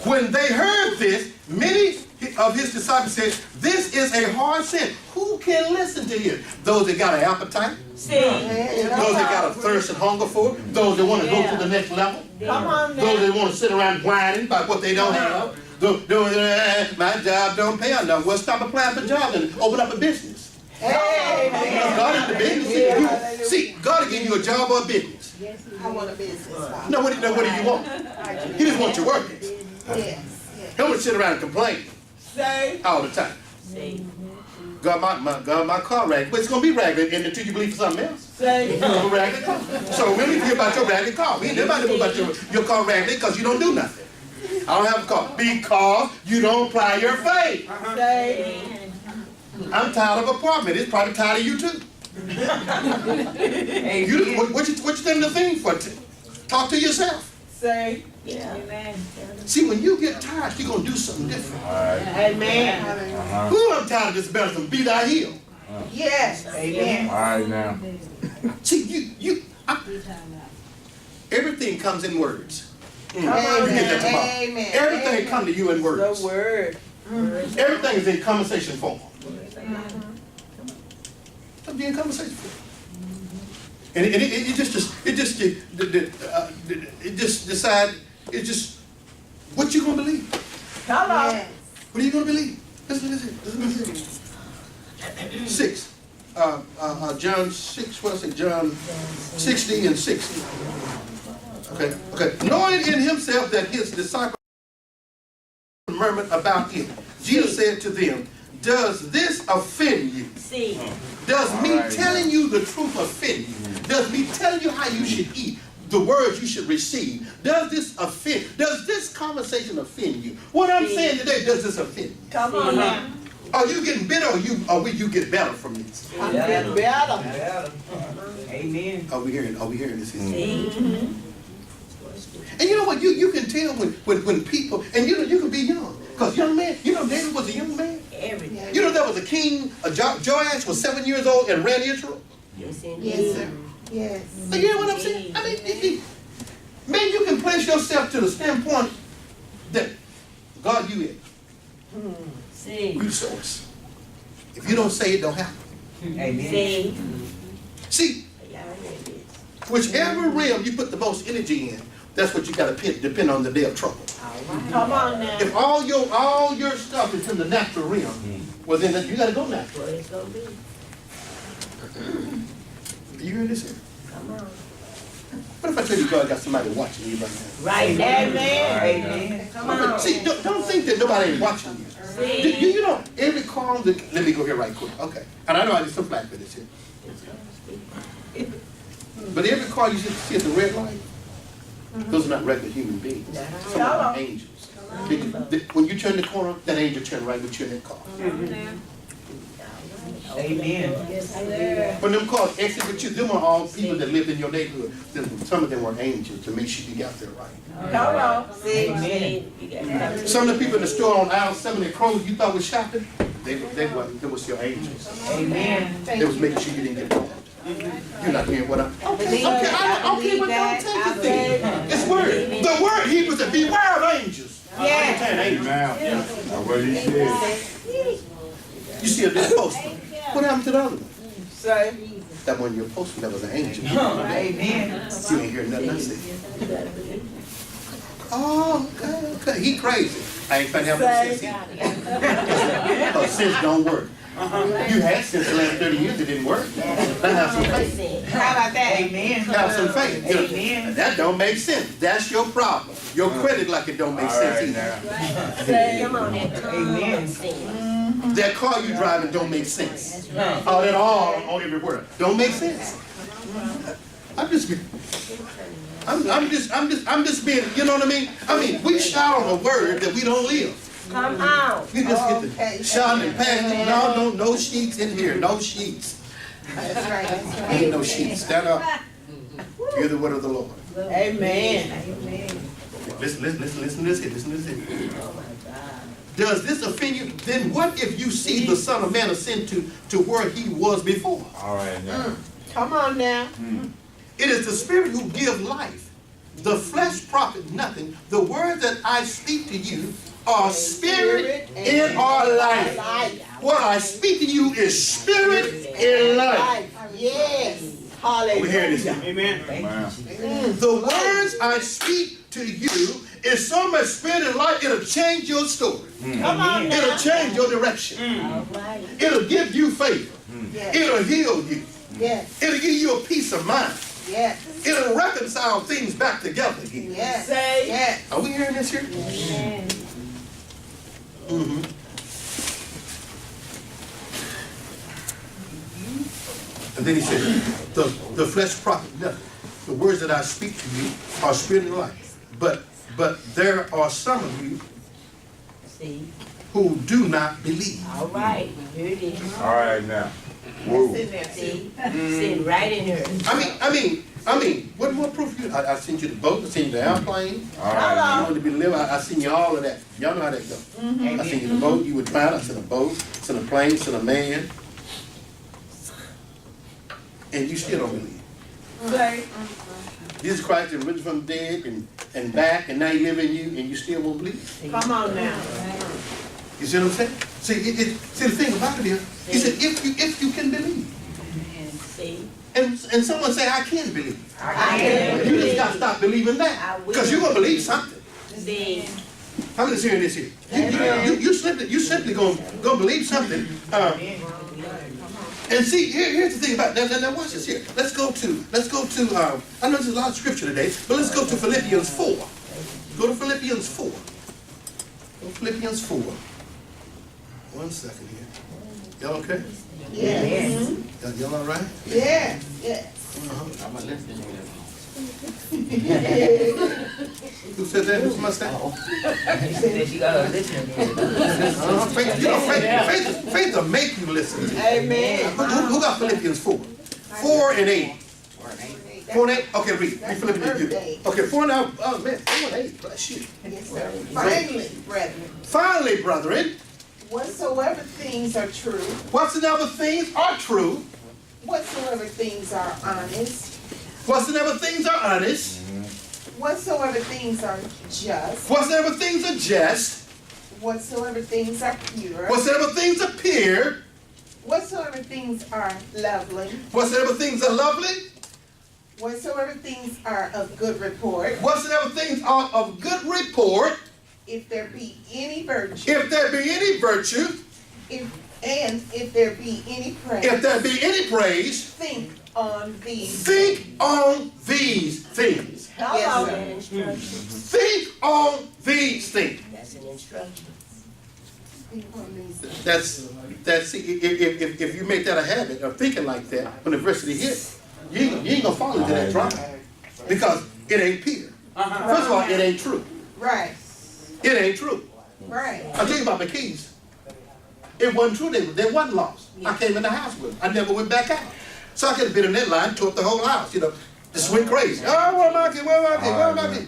When they heard this, many of his disciples said, "This is a hard sin. Who can listen to him?" Those that got an appetite, See, those that got a thirst and hunger for it, those that want to go to the next level, Come on those now. that want to sit around whining about what they don't have. My job don't pay enough. Well, stop applying for jobs and open up a business. Amen. God is the business. See, God will give you a job or a business. I want a business. No, what do you want? He just wants you working. Yes. He don't want to sit around and complain Say, all the time. see. God, my car ragged. But it's going to be ragged until you believe for something else. say, It's going to be ragged car. So we need to hear about your ragged car. We ain't nobody know about your car ragged because you don't do nothing. I don't have a car. Because you don't apply your faith. say, I'm tired of apartment. It's probably tired of you too. What you think the thing for? Talk to yourself. say, Yeah. See, when you get tired, you're going to do something different. amen. Ooh, I'm tired of this better than beat our heel. Yes. Amen. All right now. See, everything comes in words. Come on You get that now. tomorrow. Amen. Everything comes to you in words. The word. Everything is in conversation form. It'll be in conversation form. And it just decide, it's just, what you gonna believe? Come on. Yes. What are you gonna believe? Listen. 6. John 6, what I say, John 60 and 60. Okay. Knowing in himself that his disciples murmured about it, Jesus said to them, "Does this offend you? See. Does me Alright. telling you the truth offend you? Does me telling you how you should eat? the words you should receive. Does this offend? Does this conversation offend you? What I'm saying today, does this offend you? Come on now. Are you getting bitter or will you get better from this? I'm getting better. Amen. Are we hearing this? See? And you know what? You can tell when people, and you can be young. Because young man, David was a young man. Everything. You know there was a king, Joash was 7 years old and ran Israel. Yes, indeed. Yes, sir. Yes. So you know what I'm saying? I mean, man, you can place yourself to the standpoint that God, you it. See? Resource. If you don't say it, don't happen. Amen. See? See, Y'all heard this. whichever realm you put the most energy in, that's what you got to depend on the day of trouble. All right. Come on now. If all your stuff is in the natural realm, well then you got to go natural. What it's gonna be. You hear this here? Come on. What if I tell you God got somebody watching you right now? Right now. Amen. Amen. Come on. See, don't think that nobody ain't watching you. See? You know, every call, let me go here right quick. Okay. And I know I did some flack for this here. But every car you see at the red light, those are not regular human beings. Some of them are angels. When you turn the corner, that angel turn right with you in that car. Amen. When them cars exit with you, them are all people that lived in your neighborhood. Some of them were angels to make sure you got there right. Come on. See? Amen. You got to Some of the people in the store on aisle 7 at Kroger you thought was shopping, they was your angels. Amen. They was making sure you didn't get robbed. You're not hearing what I'm... Okay, but don't take it there. It's word. The word Hebrew said, beware of angels. Yes. Angels. Amen. That's what he said. You see a little poster. What happened to the other one? Say. That one your poster, that was an angel. Amen. You ain't hear nothing I said. Oh, okay. He crazy. I ain't trying to help him sense either. Because sense don't work. You had sense the last 30 years, it didn't work. Now have some faith. How about that? Amen. Have some faith. Amen. That don't make sense. That's your problem. Your credit like it don't make All sense right either. now. Come on, that Amen. That car you driving don't make sense. All that all on everywhere don't make sense. I'm just being, you know what I mean? I mean, we shout on a word that we don't live. Come on. We just get to shout and pass. No sheets in here. No sheets. That's right. That's right. Ain't no sheets. Stand up. Hear the word of the Lord. Amen. Listen to this here. Listen to this here. Oh my God. Does this offend you? Then what if you see the Son of Man ascend to where he was before? All right now. Come on now. It is the Spirit who gives life. The flesh profit nothing. The words that I speak to you are spirit and are life. What I speak to you is spirit and life. Yes. We hear this. Amen. Amen. The words I speak to you is so much spirit and life, it'll change your story. Come on now. It'll change your direction. All right. It'll give you favor. Yes. It'll heal you. Yes. It'll give you a peace of mind. Yes. It'll reconcile things back together again. Yes. Yes. Are we hearing this here? Amen. Mm-hmm. And then he said, the flesh profit nothing. The words that I speak to you are spirit and life. But there are some of you See? who do not believe. All right. Here it is. All right now. Whoa. See? Sitting right in here. I mean, what more proof you? I sent you the boat, I sent you the airplane. All right now. You wanted to be living. I sent you all of that. Y'all know how that goes. I sent you the boat, you would drown. I sent a boat, sent a plane, sent a man. And you still don't believe. Say. Jesus Christ is risen from the dead and back, and now he lives in you, and you still won't believe. Come on now. You see what I'm saying? See, see the thing about it is, he said, if you can believe. See? And someone say, I can believe. I can You just got to stop believing that. Because you're going to believe something. See? How many is hearing this here? You simply going to believe something. And see, here's the thing about it. Now watch this here. Let's go to, I know there's a lot of scripture today, but let's go to Philippians 4. Go to Philippians 4. Go to Philippians 4. 1 second here. Y'all okay? Yes. Y'all all right? Yes. Yes. I'm not listening. Who said that? Who's Mustang? He said she got a listening ear. Faith, you know, faith will make you listen. Amen. Who got Philippians 4? 4 and 8. 4 and 8? Okay, read Philippians 2. Okay, 4 and 8. Oh man, 4 and 8. Bless you. Yes, sir. Finally, brethren, Finally, brethren, whatsoever things are true, whatsoever things are true, whatsoever things are honest, whatsoever things are honest, whatsoever things are just, whatsoever things are just, whatsoever things are pure, whatsoever things are pure, whatsoever things are lovely, whatsoever things are lovely, whatsoever things are of good report, whatsoever things are of good report, if there be any virtue, if there be any virtue, if there be any praise, if there be any praise, think on these. think on these things. Yes, An sir. instruction. Think on these things. That's an instruction. Think on these. That's if you make that a habit of thinking like that, when adversity hits, you ain't gonna fall into that trap because it ain't pure. First of all, it ain't true. Right, It ain't true. right. I'll tell you about my keys. It wasn't true. They wasn't lost. I came in the house with them. I never went back out. So I could have been in that line, tore up the whole house, you know. Just went crazy. Oh, where am I? Where am I? Where am I?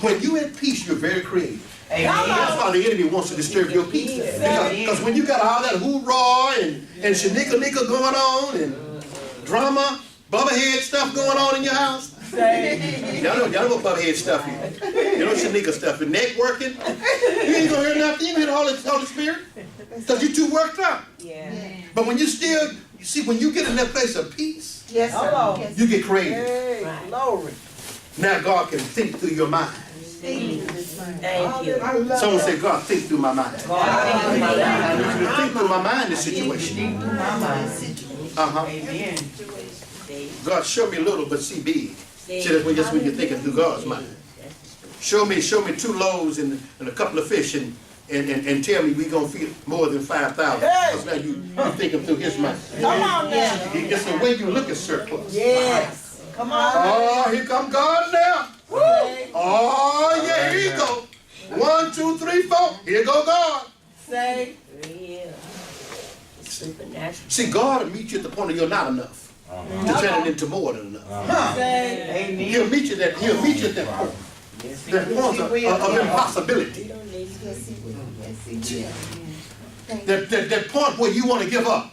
When you at peace, you're very creative. That's why the enemy wants to disturb your peace. Because when you got all that hoorah and shanika-nika going on and drama, bubba-head stuff going on in your house. Y'all know what bubba-head stuff is. You know shanika stuff. The neck working. You ain't gonna hear nothing. You ain't gonna hear the Holy Spirit. Because you're too worked up. Yeah. But when you see, when you get in that place of peace, Yes, sir. Yes, you get creative. Hey, glory. Now God can think through your mind. Thank you. Someone say, God, think through my mind. I need you to think through my mind this situation. Amen. God, show me little, but see big. See, that's when you're thinking through God's mind. Show me 2 loaves and a couple of fish and tell me we're going to feed more than 5,000. Because now you're thinking through his mind. Come on now. It's the way you look at surplus. Yes. Come on. Oh, here come God now. Woo. Oh, yeah, here you go. 1, 2, 3, 4. Here go God. Say. Real. Supernatural. See, God will meet you at the point of you're not enough. To turn it into more than enough. Say. Amen. He'll meet you at that point. That point of impossibility. Yes, he will. Yes, he will. That point where you want to give up.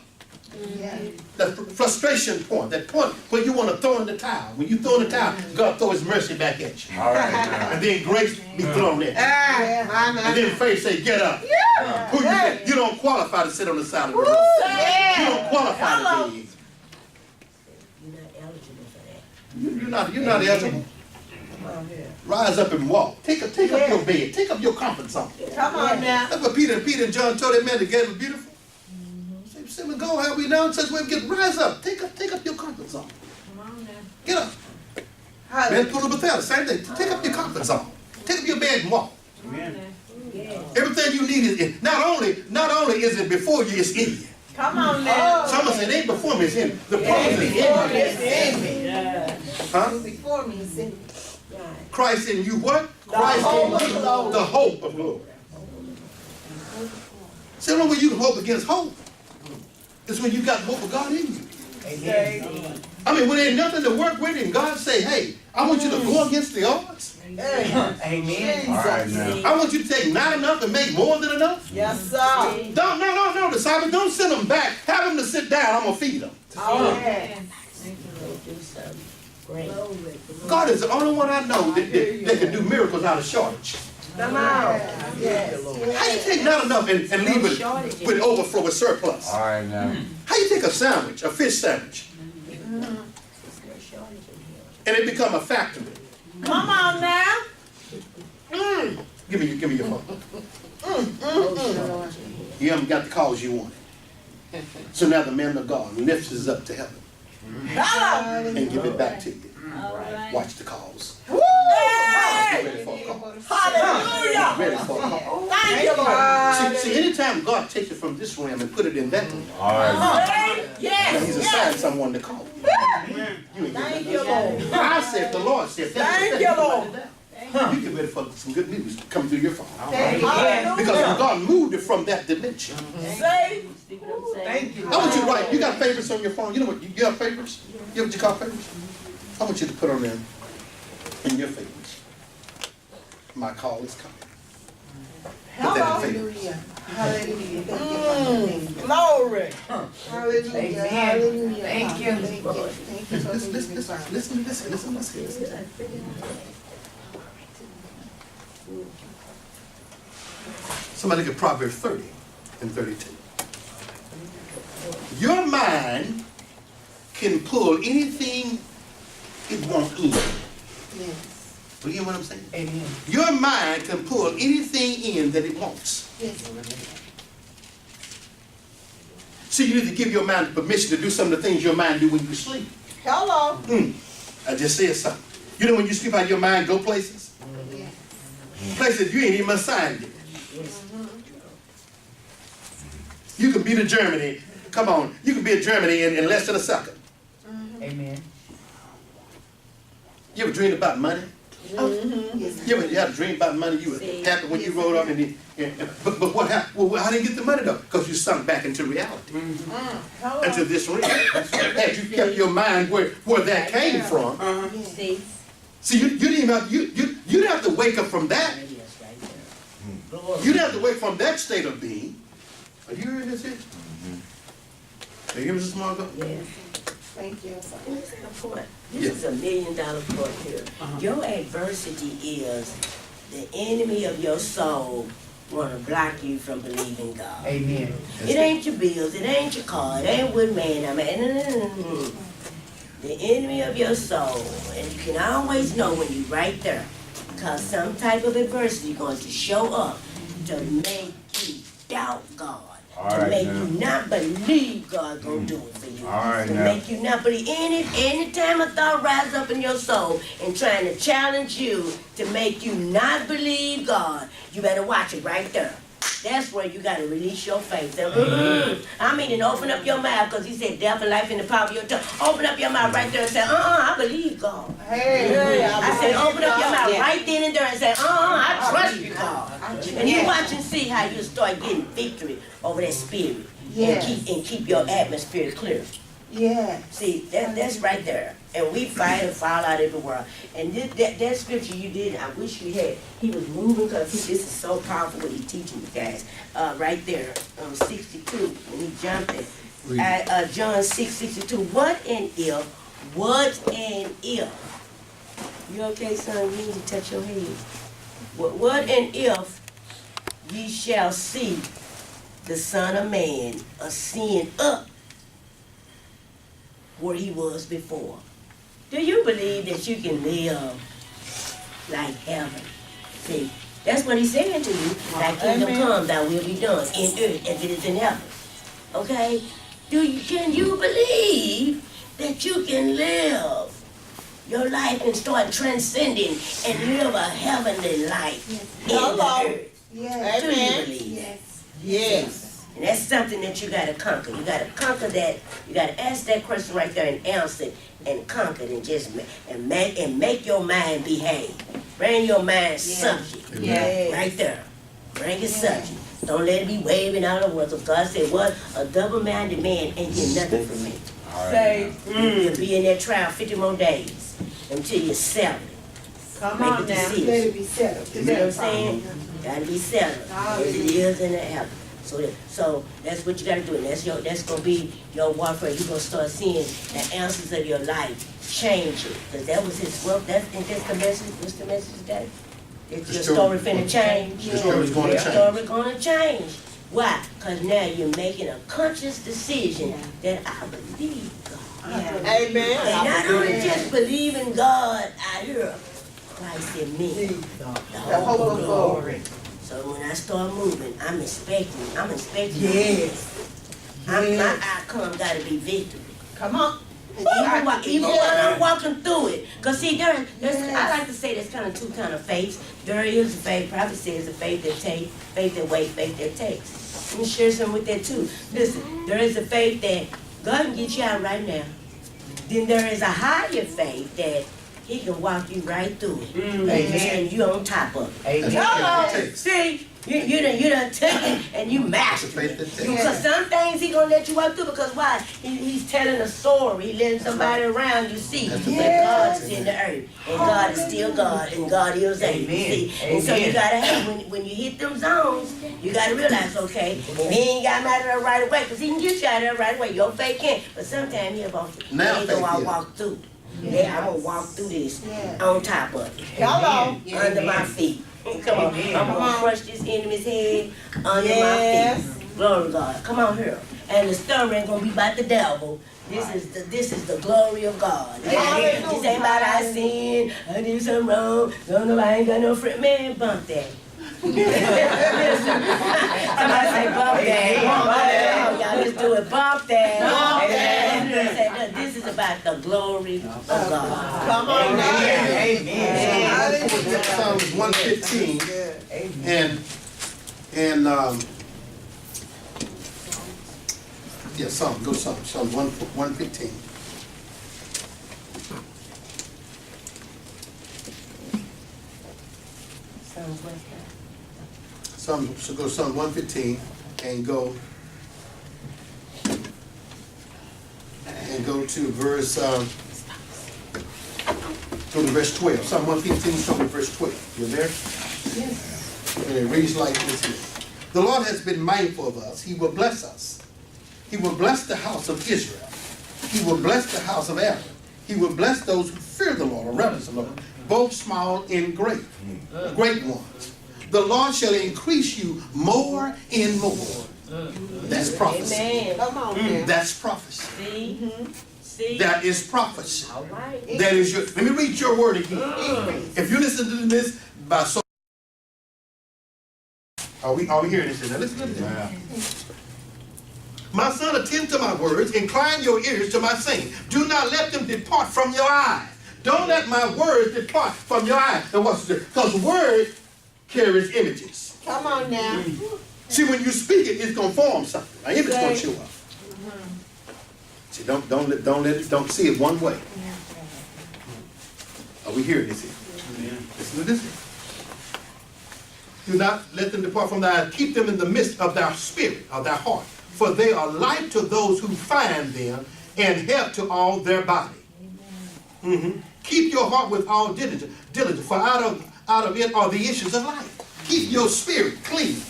Yeah. That frustration point. That point where you want to throw in the towel. When you throw in the towel, God throw his mercy back at you. All right now. And then grace be thrown at you. Yeah. And then faith say, get up. Yeah. Who you don't qualify to sit on the side of the road. You don't qualify to be. You're not eligible for that. You're not eligible. Come on here. Rise up and walk. Take up your bed. Take up your comfort zone. Come on now. That's what Peter and John told that man together was beautiful. Say, we go, how we now such way get rise up. Take up your comfort zone. Come on now. Get up. Man, pull up Bethel, same thing. Take up your comfort zone. Take up your bed and walk. Yeah. Everything you need is in. Not only is it before you, it's in you. Come on now. Someone said it ain't before me, it's in me. The promise is in you. It's in me. Huh? Before me, it's in me. Christ in you what? Christ in you, the hope of glory. See, the only way you can hope against hope is when you got hope of God in you. Amen. I mean, when there ain't nothing to work with and God say, hey, I want you to go against the odds. Amen. All right now. I want you to take not enough and make more than enough. Yes, sir. No, disciples, don't send them back. Have them to sit down. I'm going to feed them. Oh, yeah. Do something great. God is the only one I know that can do miracles out of shortage. Come on. Yes. How you take not enough and leave it with overflow, with surplus? All right now. How you take a sandwich, a fish sandwich, There's no shortage in here. and it become a factory? Come on now. Give me your phone. You haven't got the calls you wanted. So now the man of God lifts us up to heaven and give it back to you. Watch the calls. Get ready for a call. Hallelujah. Get ready for a call. Thank you, Lord. See, anytime God takes it from this realm and put it in that realm, All right now. Now he's assigned someone to call. You ain't Thank getting you, nothing. Lord. I said, the Lord said. Thank you, Lord. You get ready for some good news coming through your phone. Hallelujah. Because God moved it from that dimension. Say, See what I'm saying? Thank you. I want you to write, you got favorites on your phone. You know what, you have favorites? You know what you call favorites? I want you to put on there in your favorites. My call is coming. Put that in favorites. hallelujah. Glory. Hallelujah. Amen. Hallelujah. Thank you. Thank you. Thank you. Listen. Somebody look at Proverbs 30 and 32. Your mind can pull anything it wants in. Yes. You hear what I'm saying? Amen. Your mind can pull anything in that it wants. Yes. So you need to give your mind permission to do some of the things your mind do when you sleep. Hello. I just said something. You know when you sleep out, your mind go places? Yes. Places you ain't even assigned it. You can be to Germany. Come on. You can be in Germany in less than a second. Amen. You ever dreamed about money? Yes. You ever had a dream about money? You were happy when you rolled up but what happened? Well, how did you get the money though? Because you sunk back into reality. Hello. Into this realm. Had you kept your mind where that came from. See? See, you didn't even have, you didn't have to wake up from that. There it is right there. You didn't have to wake from that state of being. Are you hearing this here? Are you hearing Mrs. Margot? Yes. Thank you. This is the point. This is $1 million point here. Your adversity is the enemy of your soul want to block you from believing God. Amen. It ain't your bills, it ain't your car, it ain't what man I'm at. No. The enemy of your soul, and you can always know when you're right there, because some type of adversity is going to show up to make you doubt God. All To right, make now. you not believe God gonna do it for you. All right, to now. make you not believe. Anytime a thought rises up in your soul and trying to challenge you to make you not believe God, you better watch it right there. That's where you gotta release your faith. Say, I mean, and open up your mouth, because he said death and life in the power of your tongue. Open up your mouth right there and say, I believe God. Hey, I said, open up your mouth right then and there and say, I trust you, God. And you watch and see how you start getting victory over that spirit. Yes. And keep your atmosphere clear. Yeah. See, that's right there. And we fight and fall out everywhere. And that scripture you did, I wish you had. He was moving, because this is so powerful what he's teaching you guys. Right there, 62, when he jumped it. John 6:62. What and if? You okay, son? You need to touch your head. What and if ye shall see the Son of Man ascend up where he was before? Do you believe that you can live like heaven? See, that's what he's saying to you. Thy kingdom come, thy will be done in earth as it is in heaven. Okay? Can you believe that you can live your life and start transcending and live a heavenly life in Hello. the earth? Yes. Do you Amen. believe? Yes. Yes. And that's something that you gotta conquer. You gotta conquer that. You gotta ask that question right there and answer it and conquer it and just make your mind behave. Bring your mind subject. Yeah. Right there. Bring it subject. Don't let it be waving out of words. God said, what? A double-minded man ain't getting nothing from me. All Say, right. You'll be in that trial 50 more days until you're settled. come Make on a now. decision. Let it be settled. You know what I'm saying? Gotta be settled, as it is in the heaven. So that's what you gotta do, and that's gonna be your warfare. You're gonna start seeing the answers of your life changing, because that was his work. That's the message. What's the message today? It's your story finna change. Your story's gonna Your change. story gonna change. Why? Because now you're making a conscious decision that I believe God. Amen. And not only just believe in God, I hear Christ in me, the hope of glory. So when I start moving, I'm expecting. Yes. My outcome gotta be victory. Come on. Even when I'm walking through it. Because see, I like to say there's kind of two kind of faiths. There is a faith, Prophet says, a faith that takes, faith that waits, faith that takes. Let me share something with that too. Listen, there is a faith that God can get you out right now. Then there is a higher faith that He can walk you right through it. And you on top of it. That's Amen. what it takes. See, you done took it and you mastered Faith it. that takes. Because some things He gonna let you walk through because why? He's telling a story. He letting somebody around you see That's that the God faith. is in the earth. And God is still God. And God is able. See? And so you gotta have, when you hit them zones, you gotta realize, okay, He ain't got me out of there right away. Because He can get you out of there right away. Your faith can't. But sometimes He'll walk through. Now He faith know I is. walk through. Yeah, I'm gonna walk through this on top of it. Hello. Under my feet. Come on. Amen. I'm gonna crush this enemy's head under my feet. Glory to God. Come on here. And the story ain't gonna be about the devil. This is the glory of God. This ain't about I sin, I did something wrong, I ain't got no friend. Man, bump that. Listen. Somebody say bump that. Bump that. Y'all just do it. Bump that. Bump that. This is about the glory of God. Come on now. Amen. Psalms 115 and Psalm 115. So go to Psalm 115 and go to verse 12. Psalm 115, start with verse 12. You there? Yes. And it reads like this here. The Lord has been mindful of us. He will bless us. He will bless the house of Israel. He will bless the house of Aaron. He will bless those who fear the Lord or reverence the Lord, both small and great ones. The Lord shall increase you more and more. That's prophecy. Amen. Come on now. That's prophecy. See? See? That is prophecy. All right. That is your. Let me read your word again. If you listen to this by so. Are we hearing this? Now listen to this. My son, attend to my words, incline your ears to my saying. Do not let them depart from your eyes. Don't let my words depart from your eyes. And what's this? Because word carries images. Come on now. See, when you speak it, it's gonna form something. Now, if it's gonna show up. See, don't see it one way. Are we hearing this here? Listen to this. Do not let them depart from thy eyes. Keep them in the midst of thy spirit, of thy heart. For they are life to those who find them and help to all their body. Keep your heart with all diligence, for out of it are the issues of life. Keep your spirit clean,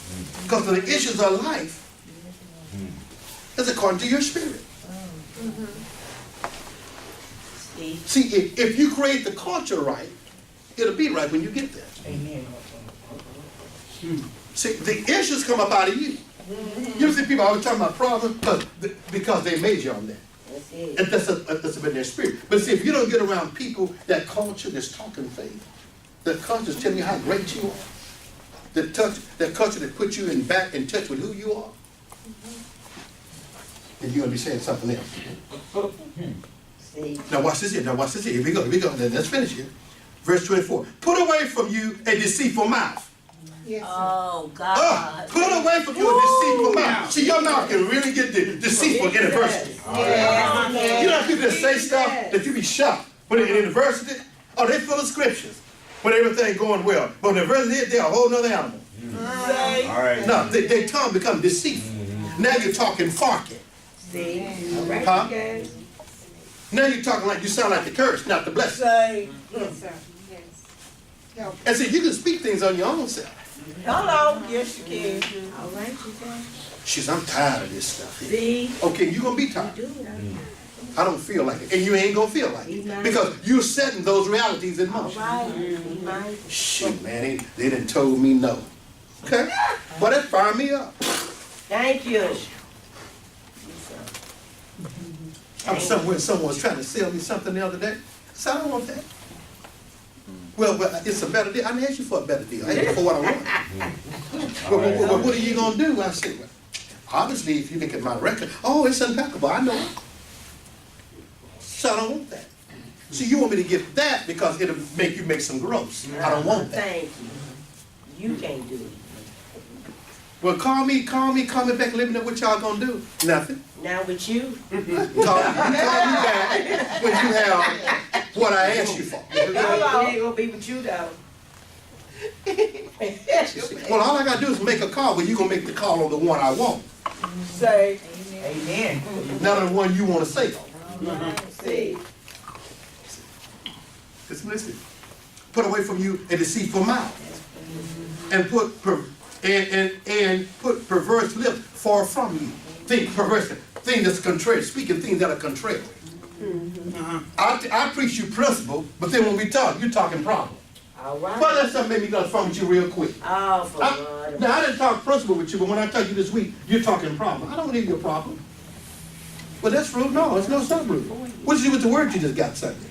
because the issues of life is according to your spirit. See, if you create the culture right, it'll be right when you get there. Amen. See, the issues come up out of you. You see people always talking about problems because they major on that. That's it. And that's been their spirit. But see, if you don't get around people, that culture that's talking faith, that culture is telling you how great you are, that culture that puts you in touch with who you are, then you're going to be saying something else. See? Now watch this here. Here we go. Let's finish here. Verse 24. Put away from you a deceitful mouth. Yes, sir. Oh, God. Put away from you a deceitful mouth. See, your mouth can really get deceitful in university. Yes. You know people that say stuff that you be shocked when they're in university? Oh, they full of scriptures when everything going well. But when the university, they're a whole nother animal. All right. No, their tongue become deceitful. Now you're talking farking. See? Huh? Now you're talking like you sound like the curse, not the blessing. Yes, sir. Yes. Help. And see, you can speak things on your own self. Hello. Yes, you can. All right, you guys. She's, I'm tired of this stuff. See? Okay, you're going to be tired. Do it. I don't feel like it. And you ain't going to feel like it. Because you're setting those realities in All motion. right. Shit, man, they done told me no. Okay? But that fired me up. Thank you. I'm somewhere, someone was trying to sell me something the other day. I said, I don't want that. Well, but it's a better deal. I didn't ask you for a better deal. I asked you for what I want. Well, what are you going to do? I said, well, obviously, if you look at my record, oh, it's impeccable. I know it. So I don't want that. See, you want me to get that because it'll make you make some gross. I don't want that. Thank you. You can't do it. Well, call me back, let me know what y'all gonna do. Nothing. Now with you. Call me back when you have what I asked you for. It ain't gonna be with you though. Well, all I gotta do is make a call, but you gonna make the call on the one I want. Say amen. Not the one you wanna say. See. Just listen. Put away from you a deceitful mouth. And put perverse lips far from you. Think perverse, things that's contrary, speaking things that are contrary. I preach you principle, but then when we talk, you're talking problem. All right. Well, that's something made me go from you real quick. Oh, for God. Now, I didn't talk principle with you, but when I tell you this week, you're talking problem. I don't need your problem. Well, that's rude. No, it's not rude. What's it with the word you just got Sunday?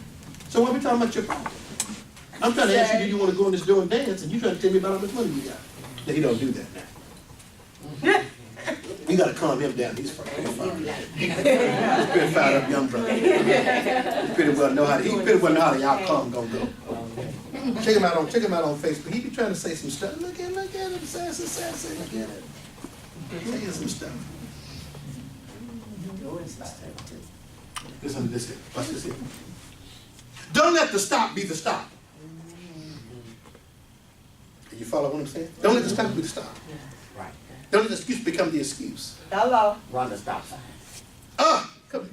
So why are we talking about your problem? I'm trying to ask you, do you want to go in this door and dance, and you're trying to tell me about how much money you got. No, he don't do that now. You got to calm him down. He's fired. He's pretty fired up young brother. He pretty well know how the outcome gonna go. Check him out on Facebook. He be trying to say some stuff. Look at him, sassy. Look at him. Saying some stuff. Listen to this here. Watch this here. Don't let the stop be the stop. You follow what I'm saying? Don't let the stop be the stop. Right. Don't let the excuse become the excuse. Hello. Run the stop sign. Come.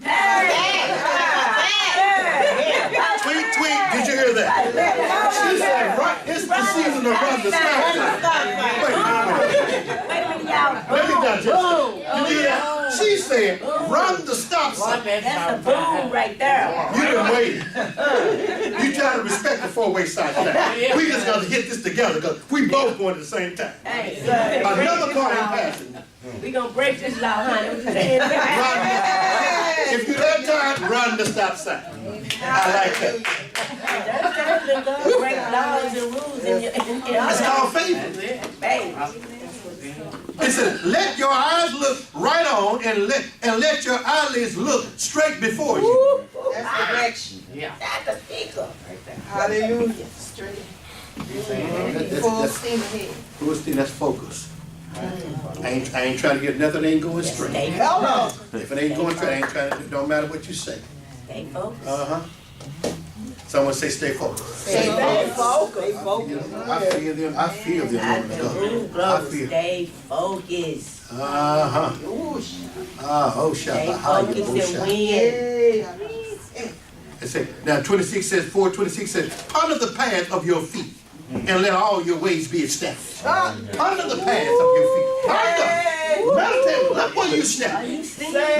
Tweet, did you hear that? She said, right, it's the season to run the stop sign. Wait a minute, y'all. Let me digest it. You hear that? She said, run the stop sign. That's the boom right there. You done waited. You trying to respect the four-way sign now. We just got to hit this together because we both going at the same time. Hey, Another car ain't passing. we gonna break this law, honey. What you saying? If you're that tired, run the stop sign. I like that. That's break laws and rules in your It's called favor. Baby. It says, let your eyes look right on and let your eyelids look straight before you. That's direction. Yeah. That's a speaker. Hallelujah. Straight. Full steam ahead. Full steam, that's focus. I ain't trying to get nothing that ain't going straight. Stay Hello. If it ain't going straight, I ain't trying to, it don't matter what you say. Stay focused. Uh-huh. Someone say stay focused. Stay focused. Stay focused. I feel them, I woman of do, God. I feel. stay focused. Uh-huh. Oh, Stay Shabbat. focused and win. Yeah. It say, now 4:26 says, ponder the path of your feet and let all your ways be established. Ponder the path of your feet. Ponder. Meditate. Look where you step.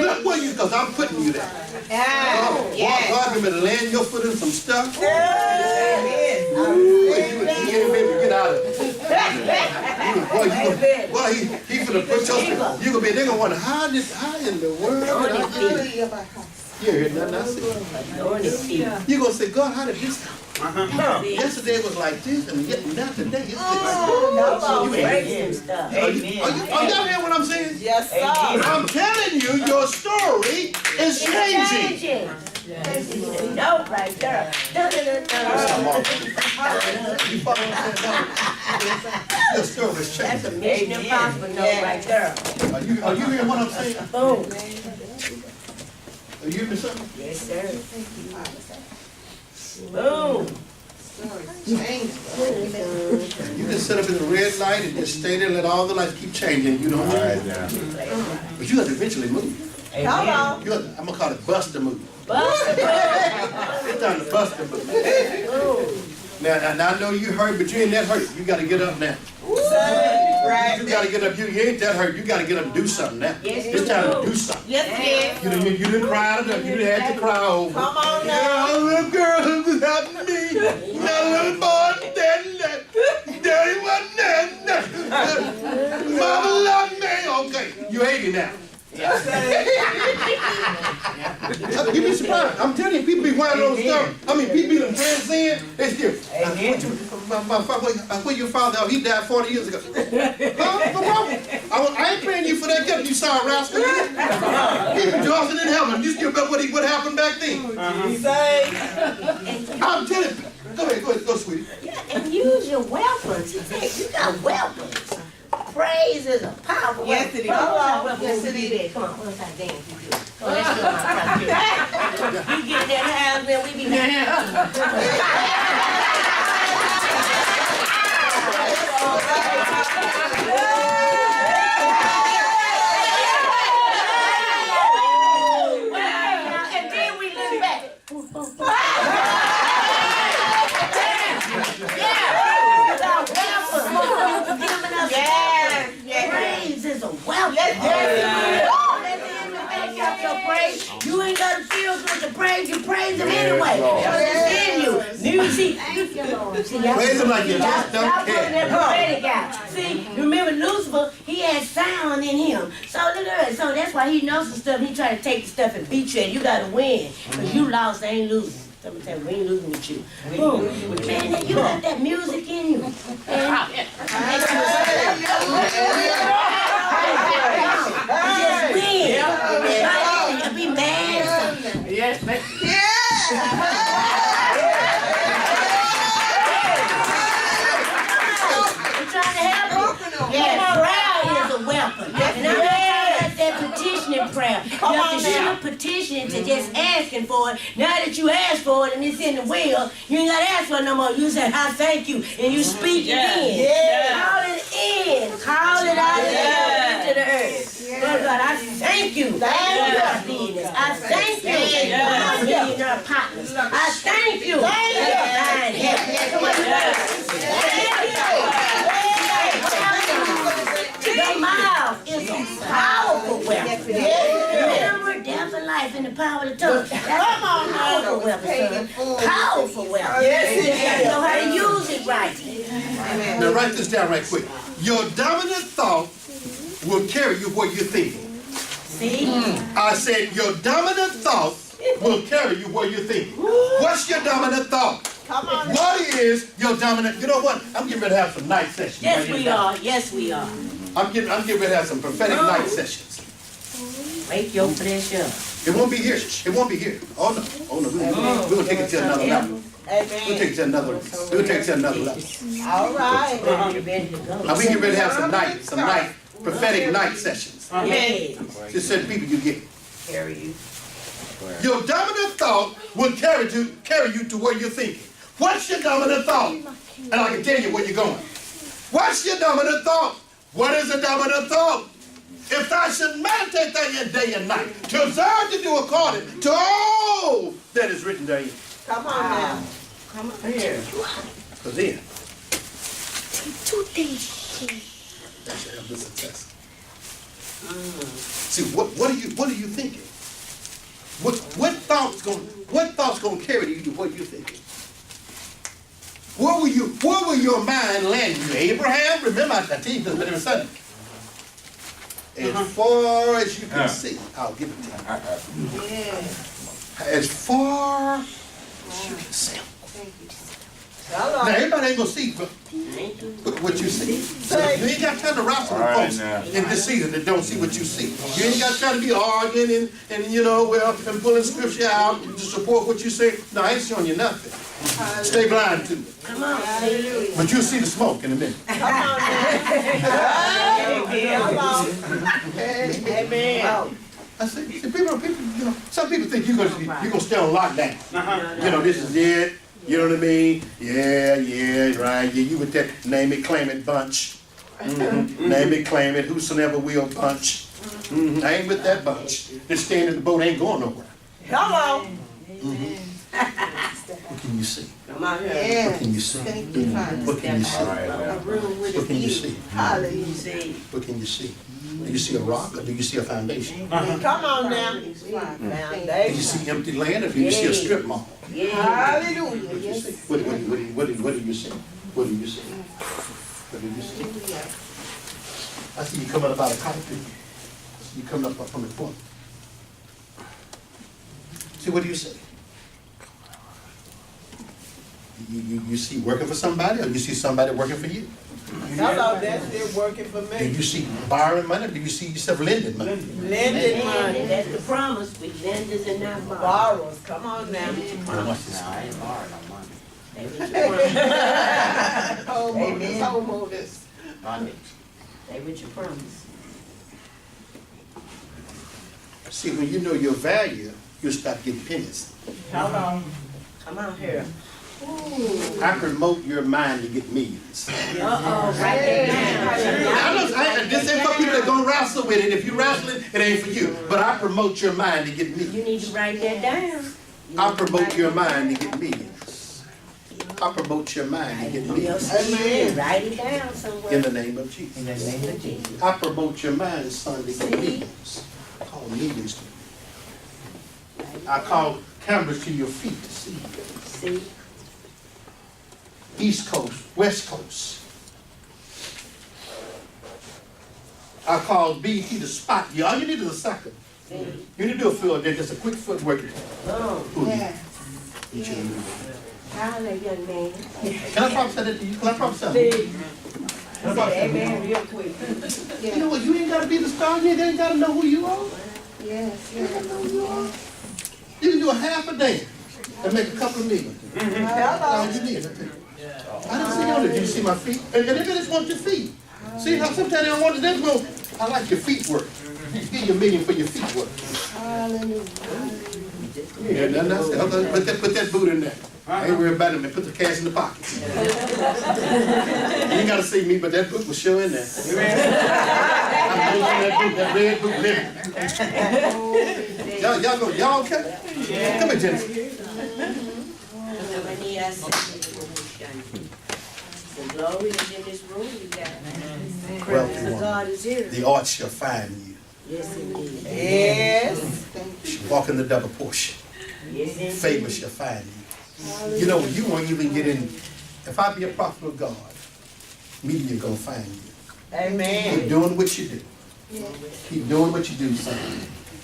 Look where you, because I'm putting you there. God, give me to land your foot in some stuff. Boy, you get out of it. Boy, he finna put your, you gonna be, they gonna wonder, how in the world? You heard nothing I said. You gonna say, God, how did this happen? Yesterday was like this, and yet now today it's this. You break some stuff. Are y'all hearing what I'm saying? Yes, sir. I'm telling you, your story is changing. No, right there. You follow what I'm saying? Your story is That's a changing. mission impossible note right there. Are you hearing what I'm saying? Boom. Are you hearing something? Yes, sir. Boom. You can sit up in the red light and just stay there and let all the lights keep changing. You don't move. But you have to eventually move. Hello. You have to, I'm gonna call it bust the move. Bust the It's time to bust the move. boom. Now I know you hurt, but you ain't that hurt. You gotta get up now. Right. You gotta get up. You ain't that hurt. You gotta get up and do something now. Yes, It's you time do. to do something. Yes, You didn't cry enough. You didn't have to cry over. Come on now. Yeah, little girl was helping me. That little boy, daddy wasn't there. Mama loved me. Okay, you hate me now. You'd be surprised. I'm telling you, people be whining on stuff. I mean, people be them transcend. They still. Where your father? He died 40 years ago. I ain't praying you for that gift. You saw rascal. He rejoicing in heaven. You still bet what happened back then. I'm telling you. Go ahead, go sweetie. Yeah, and use your weapons. He said you got weapons. praise is a powerful Yes, weapon. it is. Come on, Yes, yes, it it is. is. Come on, let's dance. Come on, let's do my prosperity. You get in that house, man, we be and then we look back. Praise is a weapon. You ain't got to feel good to praise. You praise him anyway. It's in you. You see, Praise him like you just don't care. See, remember Lucifer, he had sound in him. So look at it. So that's why he knows some stuff. He try to take the stuff and beat you, and you got to win. Because you lost, I ain't losing. Somebody tell me, we ain't losing with you. Boom. Man, you got that music in you. And just win. You be mad or something. Yes, man. I'm trying to help you. Yeah, prayer is a weapon. And I'm not talking about that petitioning prayer. You have to shift petitioning to just asking for it. Now that you ask for it and it's in the will, you ain't got to ask for it no more. You say, I thank you. And you speak it in. Call it in. Call it out into the earth. Lord God, I thank you. Thank you. I thank you. My millionaire partners. I thank you. Divine help. Your mouth is a powerful weapon. Remember, death and life in the power of the tongue. That's a powerful weapon, son. Powerful weapon. You know how to use it right. Now write this down right quick. Your dominant thought will carry you where you're thinking. See? I said your dominant thought will carry you where you're thinking. What's your dominant thought? Come on. What is your dominant? You know what? I'm getting ready to have some night sessions. Yes, we are. Yes, we are. I'm getting ready to have some prophetic night sessions. Make your flesh up. It won't be here. It won't be here. Oh no. Oh no. We're gonna take it to another level. We'll take it to another. We'll take it to another level. All right. You ready to go? Now we get ready to have some night prophetic night sessions. Yes. Just certain people you get. Carry you. Your dominant thought will carry you to where you're thinking. What's your dominant thought? And I can tell you where you're going. What's your dominant thought? What is a dominant thought? If I should meditate therein day and night, to observe to do according to all that is written therein. Come on now. Come on here. Because then, that should have been success. See, what are you thinking? What thoughts gonna carry you to what you're thinking? Where will your mind land you? Abraham, remember I tell you this every Sunday. As far as you can see, I'll give it to you. As far as you can see. Now everybody ain't gonna see what you see. You ain't got time to wrestle with folks in this season that don't see what you see. You ain't got time to be arguing and you know, and pulling scripture out to support what you say. No, I ain't showing you nothing. Stay blind to it. Come on. But you'll see the smoke in a minute. Come on Amen. I say, people, you know, some people think you're gonna stay on lockdown. You know, this is it. You know what I mean? Yeah, right. Yeah, you with that name it, claim it bunch. Name it, claim it, whosoever will bunch. I ain't with that bunch. Just staying in the boat ain't going nowhere. Come on. What can you see? Come on here. What can you see? What can you see? What can you see? Hallelujah. What can you see? Do you see a rock or do you see a foundation? Come on now. Do you see empty land or do you see a strip mall? Hallelujah. What do you see? What do you see? What do you see? What do you see? I see you coming up out of concrete. You coming up from the point. See, what do you see? You see working for somebody or you see somebody working for you? Hello, that's still working for Do me. you see borrowing money or do you see yourself lending money? Lending money. That's the promise. We lenders and not borrowers. Borrowers. Come on now. Now watch this. I ain't borrowed no money. Homeowners. Bondage. Stay with your promise. See, when you know your value, you stop getting pennies. Hold on. Come on here. I promote your mind to get millions. Uh-oh, write that down. This ain't for people that gonna wrestle with it. If you wrestling, it ain't for you. But I promote your mind to get You millions. need to write that down. I promote your mind to get millions. I promote your mind to get millions. Amen. Write it down somewhere. In the name of Jesus. In the name of Jesus. I promote your mind, son, to get millions. I call millions to you. I call cameras to your feet to see. See? East Coast, West Coast. I call BT to spot you. All you need is a second. See? You need to do a field there, just a quick footwork. Oh, how that young man? Can I prophesy that to you? Can I prophesy? See? Can I prophesy? Amen real quick. You know what? You ain't got to be the star. You ain't got to know who you are. Yes, You can do a half a day and make a couple of million. That's all you need. I didn't see you. Did you see my feet? And they just want your feet. See how sometimes they don't want it. I like your feet work. Give you $1 million for your feet work. Yeah, that's it. Okay, put that boot in there. I ain't worried about it, man. Put the cash in the pocket. You ain't got to see me, but that boot was sure in there. I'm losing that boot, that red boot living. Y'all go, y'all okay? Come here, Jennifer. The glory is in this room, you guys. Wealthy The woman. God is here. The art shall find you. Yes, indeed. Yes. Shall walk in the double portion. Yes, indeed. Favor shall find you. You know, you won't even get in. If I be a prophet of God, media gonna find you. Amen. Keep doing what you do. Keep doing what you do, son.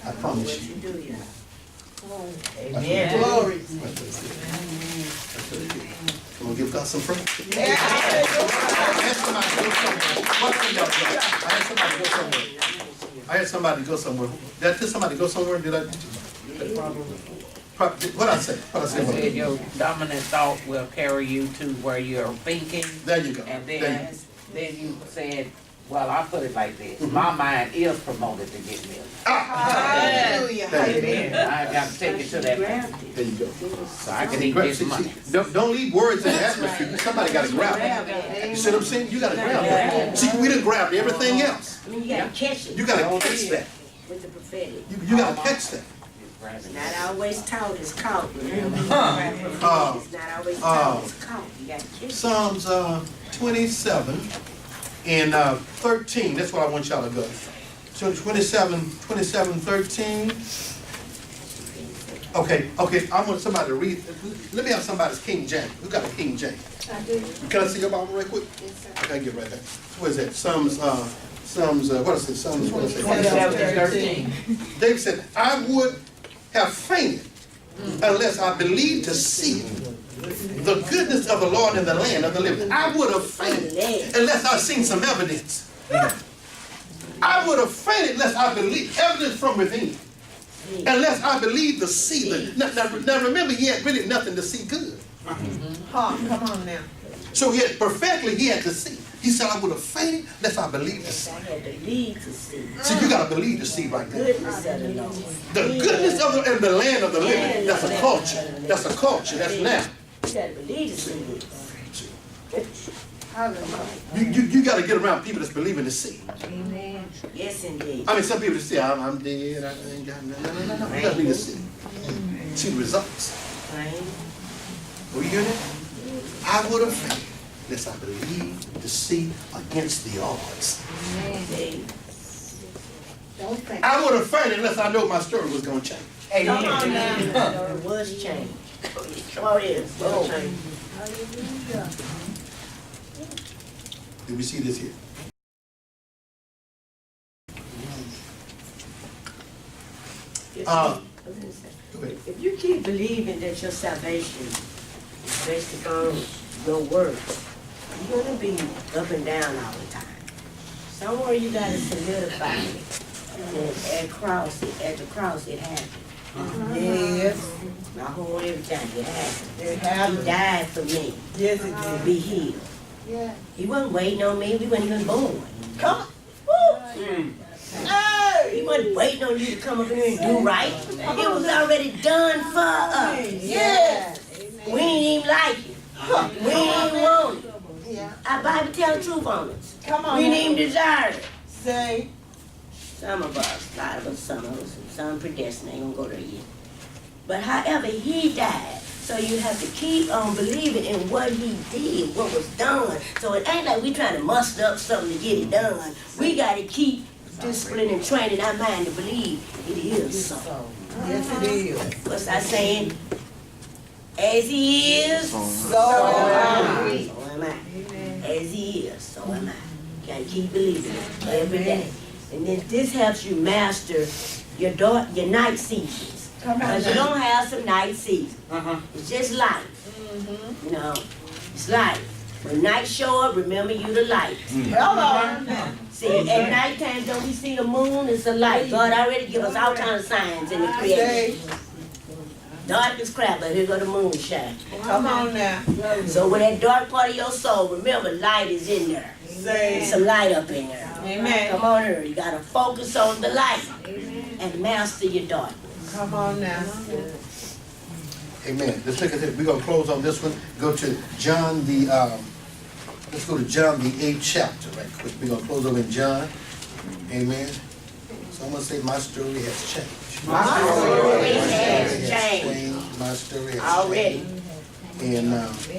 I promise you. You do, yeah. Amen. Glory. I'm gonna give God some praise. Yeah. I had somebody go somewhere. What thing y'all do? I had somebody go somewhere. Did I tell somebody go somewhere? Did I? What I say? What I I say? said your dominant thought will carry you to where you're thinking. There you go. And There then you said, well, I put it like this. My mind is promoted to get millions. Hallelujah. Amen. I got to take it to that point. There you go. So I can eat this money. Don't leave words in the atmosphere. Somebody got to grab it. You see what I'm saying? You got to grab it. See, we done grabbed everything else. I mean, you gotta catch it You got to catch that. with the prophetic. You got to catch that. It's not always taught, it's caught. Remember? It's not always taught, it's caught. You gotta catch it. Psalms 27 and 13. That's what I want y'all to go. So 27, 13. Okay. I want somebody to read. Let me have somebody's King James. Who got a King James? I do. Can I see your Bible right quick? Yes, sir. I gotta get right there. What is that? Psalms, what is it? Psalms, what is it? 27:13. David said, I would have fainted unless I believed to see the goodness of the Lord in the land of the living. I would have fainted unless I seen some evidence. I would have fainted unless I believed evidence from within. Unless I believed to see the. Now remember, he had really nothing to see good. Come on now. So he had perfectly he had to see. He said, I would have fainted unless I believed to see. I had to believe to see. See, you gotta believe to see right there. Goodness of the Lord. The goodness of the and the land of the living. That's a culture. That's a culture. That's now. You gotta believe to see this. You gotta get around people that's believing to see. Amen. Yes, indeed. I mean, some people say, I'm dead. I ain't got nothing. No. You gotta believe to see. See the results. Right? Will you hear that? I would have fainted unless I believed to see against the odds. See? Don't think. I would have fainted unless I know my story was gonna change. Come on now. It was changed. Oh, it is. It was changed. Hallelujah. Did we see this here? Go ahead. If you keep believing that your salvation is based upon your works, you're gonna be up and down all the time. Somewhere you gotta solidify it. And at the cross it happened. Yes. My whole everything, it happened. It He happened. died for me Yes, it to did. be healed. Yeah. He wasn't waiting on me, we weren't even born. Come wasn't waiting on you to come up in here and do right. It was already done for us. Yes. We ain't even like it. We ain't want it. Yeah. Our Bible tell the truth on it. Come on. We now. ain't even desire it. Say. Some of us, a lot of us, some predestined, ain't gonna go there yet. But however, he died. So you have to keep on believing in what he did, what was done. So it ain't like we trying to muster up something to get it done. We gotta keep disciplining and training our mind to believe it is so. Yes, it is. What's that saying? As he is, So am I. so am I. As he is, so am I. Gotta keep believing it every day. And then this helps you master your night seasons. Because you don't have some night seasons. It's just life. You know, it's life. When night show up, remember you the light. Hello. See, at nighttime, don't we see the moon? It's a light. God already give us all kinds of signs in the creation. Say. Dark is crap, but here go the moon shine. Come on now. So when that dark part of your soul, remember light is in there. Say. There's some light up in there. Amen. Come on here. You gotta focus on the light and master your darkness. Come on now. Amen. Let's look at it. We're gonna close on this one. Go to John let's go to John the 8th chapter right quick. We're gonna close over in John. Amen. Someone say my story has changed. My story has changed. My story has Already. changed.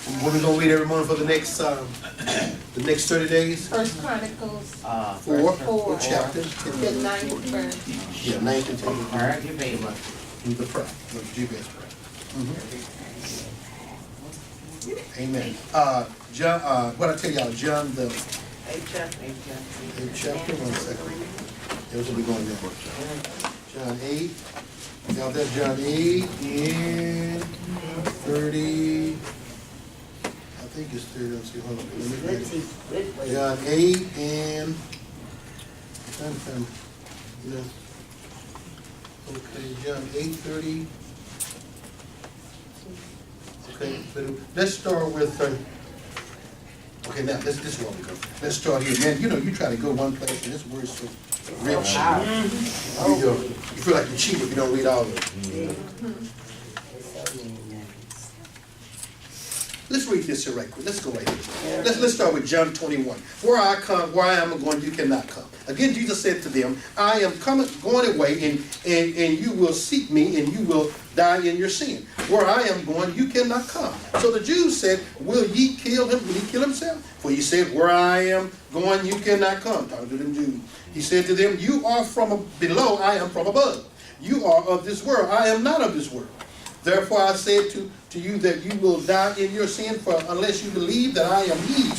And what we gonna read every morning for the next 30 days? First Chronicles, 4 chapters. the 9th verse. Yeah, 9 to 10. All right, you pay much. With the prayer, with Jabez prayer. Amen. John, what I tell y'all, John the 8th chapter, 1 second. Here's what we're going to do. John 8. Now that's John 8 and 30. I think it's 30. Let's see. Hold on. Let me read Let's it. see. John 8 and okay, John 8:30. Okay, let's start with okay, now this is where we go. Let's start here. Man, you try to go one place and this word's so rich. You feel like you cheat if you don't read all of it. Let's read this here right quick. Let's go right here. Let's start with John 21. Where I am going, you cannot come. Again, Jesus said to them, I am going away, and you will seek me, and you will die in your sin. Where I am going, you cannot come. So the Jews said, will ye kill him? Will he kill himself? For he said, where I am going, you cannot come. Talking to them Jews. He said to them, you are from below, I am from above. You are of this world, I am not of this world. Therefore I said to you that you will die in your sin, for unless you believe that I am he,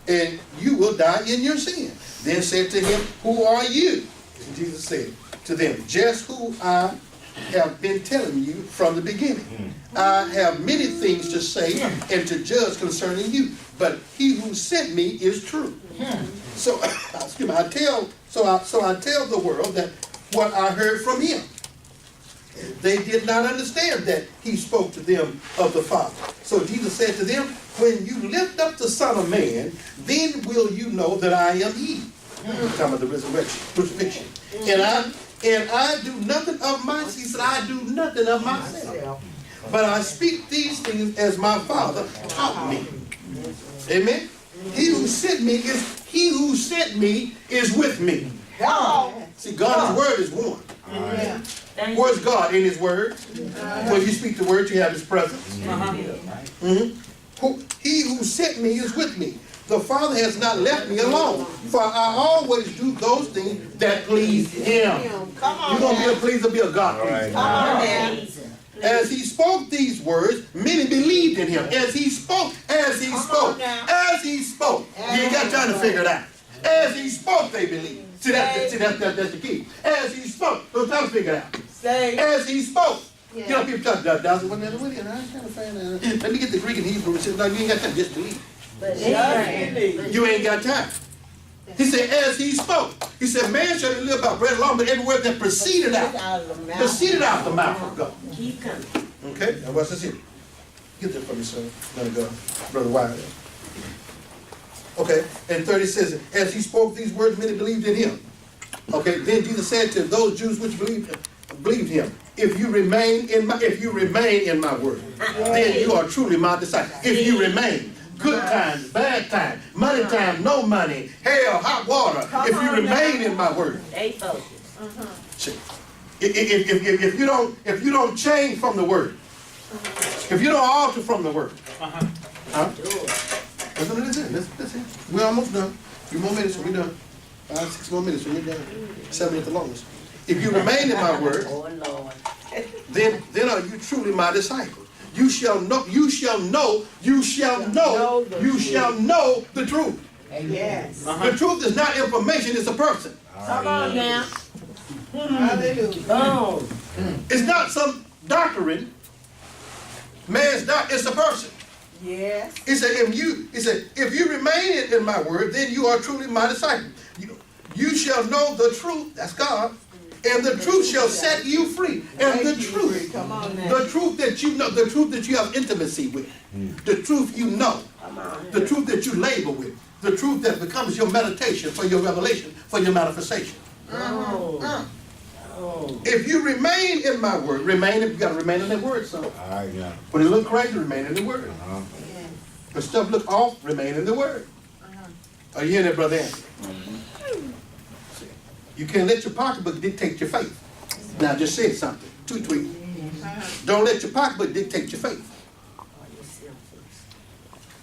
and you will die in your sin. Then said to him, who are you? And Jesus said to them, just who I have been telling you from the beginning. I have many things to say and to judge concerning you, but he who sent me is true. So, excuse me, I tell the world that what I heard from him. They did not understand that he spoke to them of the Father. So Jesus said to them, when you lift up the Son of Man, then will you know that I am he. Talking about the resurrection, crucifixion. And I do nothing of myself. He said, I do nothing of myself. But I speak these things as my Father taught me. Amen. He who sent me is with me. See, God's word is one. Yeah. Where's God in his word? When you speak the word, you have his presence. He who sent me is with me. The Father has not left me alone, for I always do those things that please him. You're going to be a pleaser, be a God pleaser. Come on now. As he spoke these words, many believed in him. As he spoke. You ain't got time to figure it out. As he spoke, they believed. See, that's the key. As he spoke, don't try to figure it out. As he spoke. You know, people talk about let me get the Greek and Hebrew. No, you ain't got time. Just believe. You ain't got time. He said, as he spoke. He said, man shall live by bread alone, but every word that proceeded out the mouth of God. Keep coming. Okay, now what's this here? Get that for me, son. Let it go. Brother Wyatt. Okay, and 30 says, as he spoke these words, many believed in him. Okay, then Jesus said to those Jews which believed him, if you remain in my word, then you are truly my disciple. If you remain, good times, bad times, money time, no money, hell, hot water, if you remain in my word. Stay focused. See, if you don't change from the word, if you don't alter from the word, huh? Listen. We're almost done. A few more minutes and we're done. 5, 6 more minutes and we're done. 7 at the longest. If you remain in my word, Oh Lord. then are you truly my disciple. You shall know the truth. Yes. The truth is not information, it's a person. Come on now. Hallelujah. Oh. It's not some doctrine. Man's doctrine, it's a person. Yes. He said, if you remain in my word, then you are truly my disciple. You shall know the truth, that's God, and the truth shall set you free. And the truth, Come on now. the truth that you know, the truth that you have intimacy with, the truth you know, the truth that you labor with, the truth that becomes your meditation, for your revelation, for your manifestation. Oh. If you remain in my word, you got to remain in that word, son. All right, yeah. When it look crazy, remain in the word. When stuff look off, remain in the word. Are you hearing that, Brother Anthony? See, you can't let your pocketbook dictate your faith. Now, I just said something. Tweet. Don't let your pocketbook dictate your faith.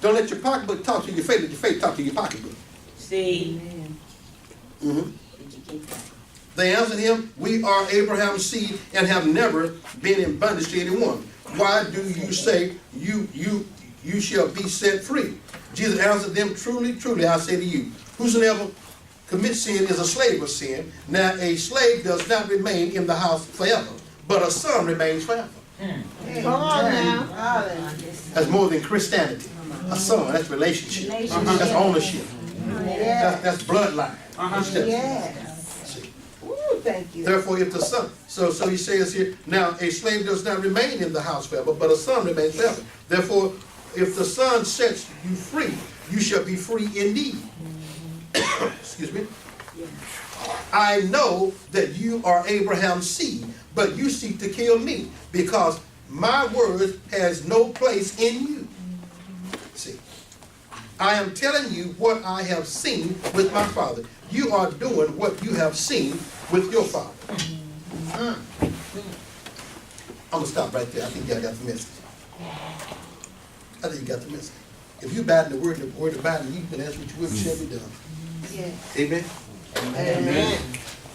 Don't let your pocketbook talk to your faith. Let your faith talk to your pocketbook. See? They answered him, we are Abraham's seed and have never been in bondage to anyone. Why do you say you shall be set free? Jesus answered them, truly, truly, I say to you, whosoever commits sin is a slave of sin. Now a slave does not remain in the house forever, but a son remains forever. Come on now. That's more than Christianity. A son, that's relationship. That's ownership. That's bloodline. Yes. Ooh, thank you. Therefore, if the son, so he says here, now a slave does not remain in the house forever, but a son remains forever. Therefore, if the son sets you free, you shall be free indeed. Excuse me. I know that you are Abraham's seed, but you seek to kill me, because my word has no place in you. See, I am telling you what I have seen with my father. You are doing what you have seen with your father. I'm going to stop right there. I think y'all got the message. I think you got the message. If you abide in the word abide in you, then that's what you will shall be done. Yes. Amen? Amen.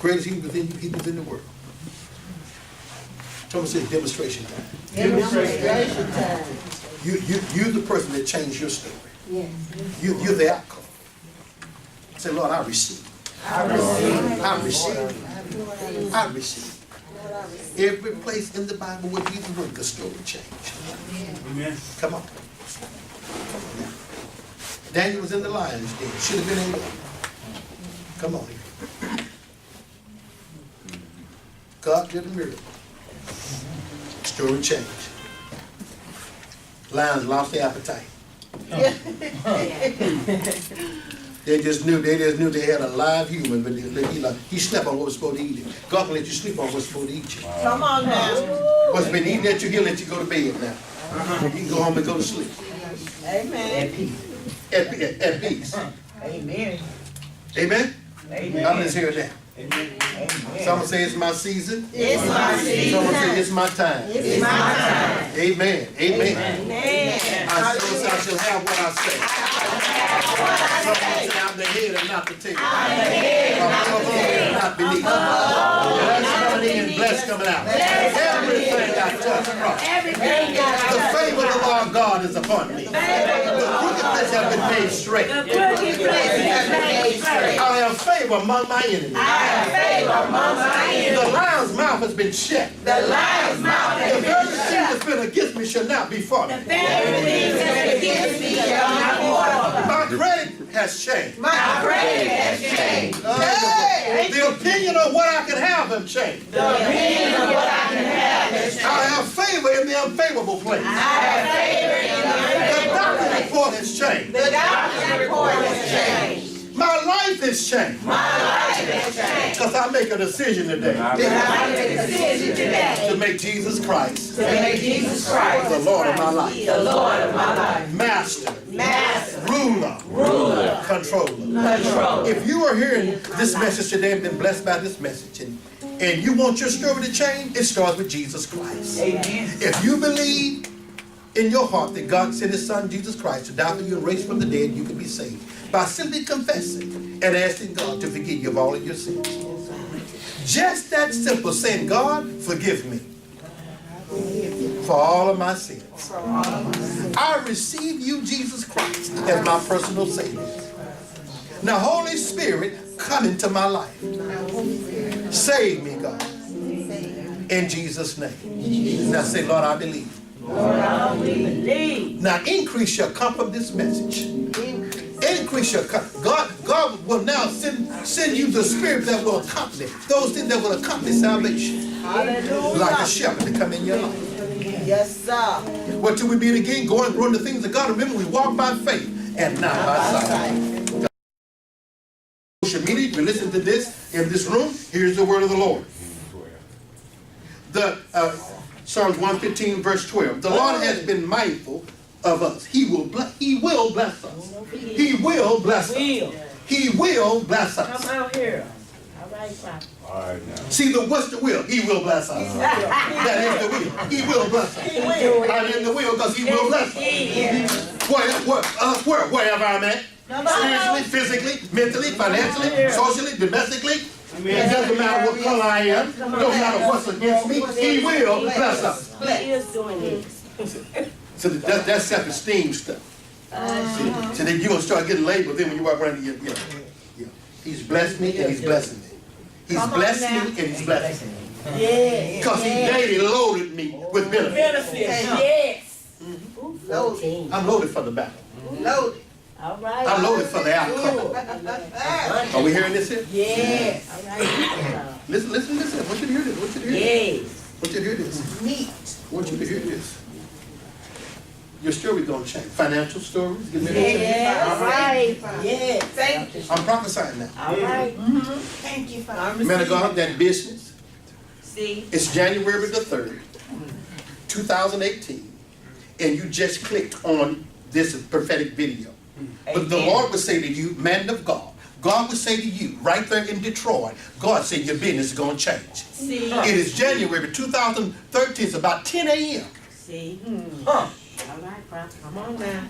Greatest he within you, he within the world. Someone said demonstration time. Demonstration time. You're the person that changed your story. Yes. You're the outcome. Say, Lord, I receive. I receive. Every place in the Bible where Jesus went, the story changed. Amen. Come on. Now. Daniel was in the lion's den. Should have been able. Come on here. God did a miracle. Story changed. Lions lost their appetite. They just knew they had a live human, but he slept on what was supposed to eat him. God can let you sleep on what's supposed to eat you. Come on now. What's been eating at you, he'll let you go to bed now. You can go home and go to sleep. Amen. At peace. Amen. Amen? Amen. I'm just here now. Amen. Someone say it's my season. It's my season. Someone say it's my time. It's my time. Amen. Amen. Amen. I shall have what I say. Someone say I'm the head and not the tail. I'm above and not beneath. Blessed coming in, blessed coming out. Everything I touch prosper. The favor of the Lord God is upon me. The crooked place have been made straight. I have favor among my enemies. The lion's mouth has been shut. The very thing that's been against me shall not be for me. My credit has changed. The opinion of what I can have has changed. I have favor in the unfavorable place. The doctor's report has changed. My life life is changed. Because I make a decision today to make Jesus Christ the Lord of my life. Master. Ruler. Controller. If you are hearing this message today and been blessed by this message, and you want your story to change, it starts with Jesus Christ. Amen. If you believe in your heart that God sent His Son, Jesus Christ, to die for you and raise from the dead, you can be saved by simply confessing and asking God to forgive you of all of your sins. Just that simple, saying, God, forgive me for all of my sins. I receive you, Jesus Christ, as my personal Savior. Now, Holy Spirit, come into my life. Save me, God. In Jesus' name. Now say, Lord, I believe. Now increase your cup of this message. Increase your cup. God will now send you the Spirit that will accompany those things that will accompany salvation. Hallelujah. Like a shepherd to come in your life. Yes, sir. What till we meet again, go and run the things of God. Remember, we walk by faith and not by sight. Social media, if you listen to this in this room, here's the word of the Lord. The Psalms 115 verse 12. The Lord has been mindful of us. He will bless us. He will bless us. He will bless us. Come out here. All right, Prophet. All right now. See, what's the will? He will bless us. That is the will. He will bless us. I'm in the will because He will bless us. Wherever I'm at. Spiritually, physically, mentally, financially, socially, domestically. It doesn't matter what color I am. No matter what's against me. He will bless us. He is doing this. So that's self-esteem stuff. So then you're going to start getting labeled then when you walk around. He's blessed me and He's blessing me. He's blessed me and He's blessing me. Yeah. Because He daily loaded me with benefits. Yes. I'm loaded for the battle. Loaded. All right. I'm loaded for the outcome. Are we hearing this here? Yes. All right. Listen. I want you to hear this. Yes. I want you to hear this. Neat. I want you to hear this. Your story's going to change. Financial stories. Get ready to change. Yeah. All right. Yes. Thank you. I'm prophesying now. All right. Thank you, Father. Man of God, that business. See. It's January the 3rd, 2018. And you just clicked on this prophetic video. But the Lord would say to you, man of God, God would say to you, right there in Detroit, God said your business is going to change. See. It is January 2013. It's about 10 a.m. See. Huh. All right, Prophet. Come on now.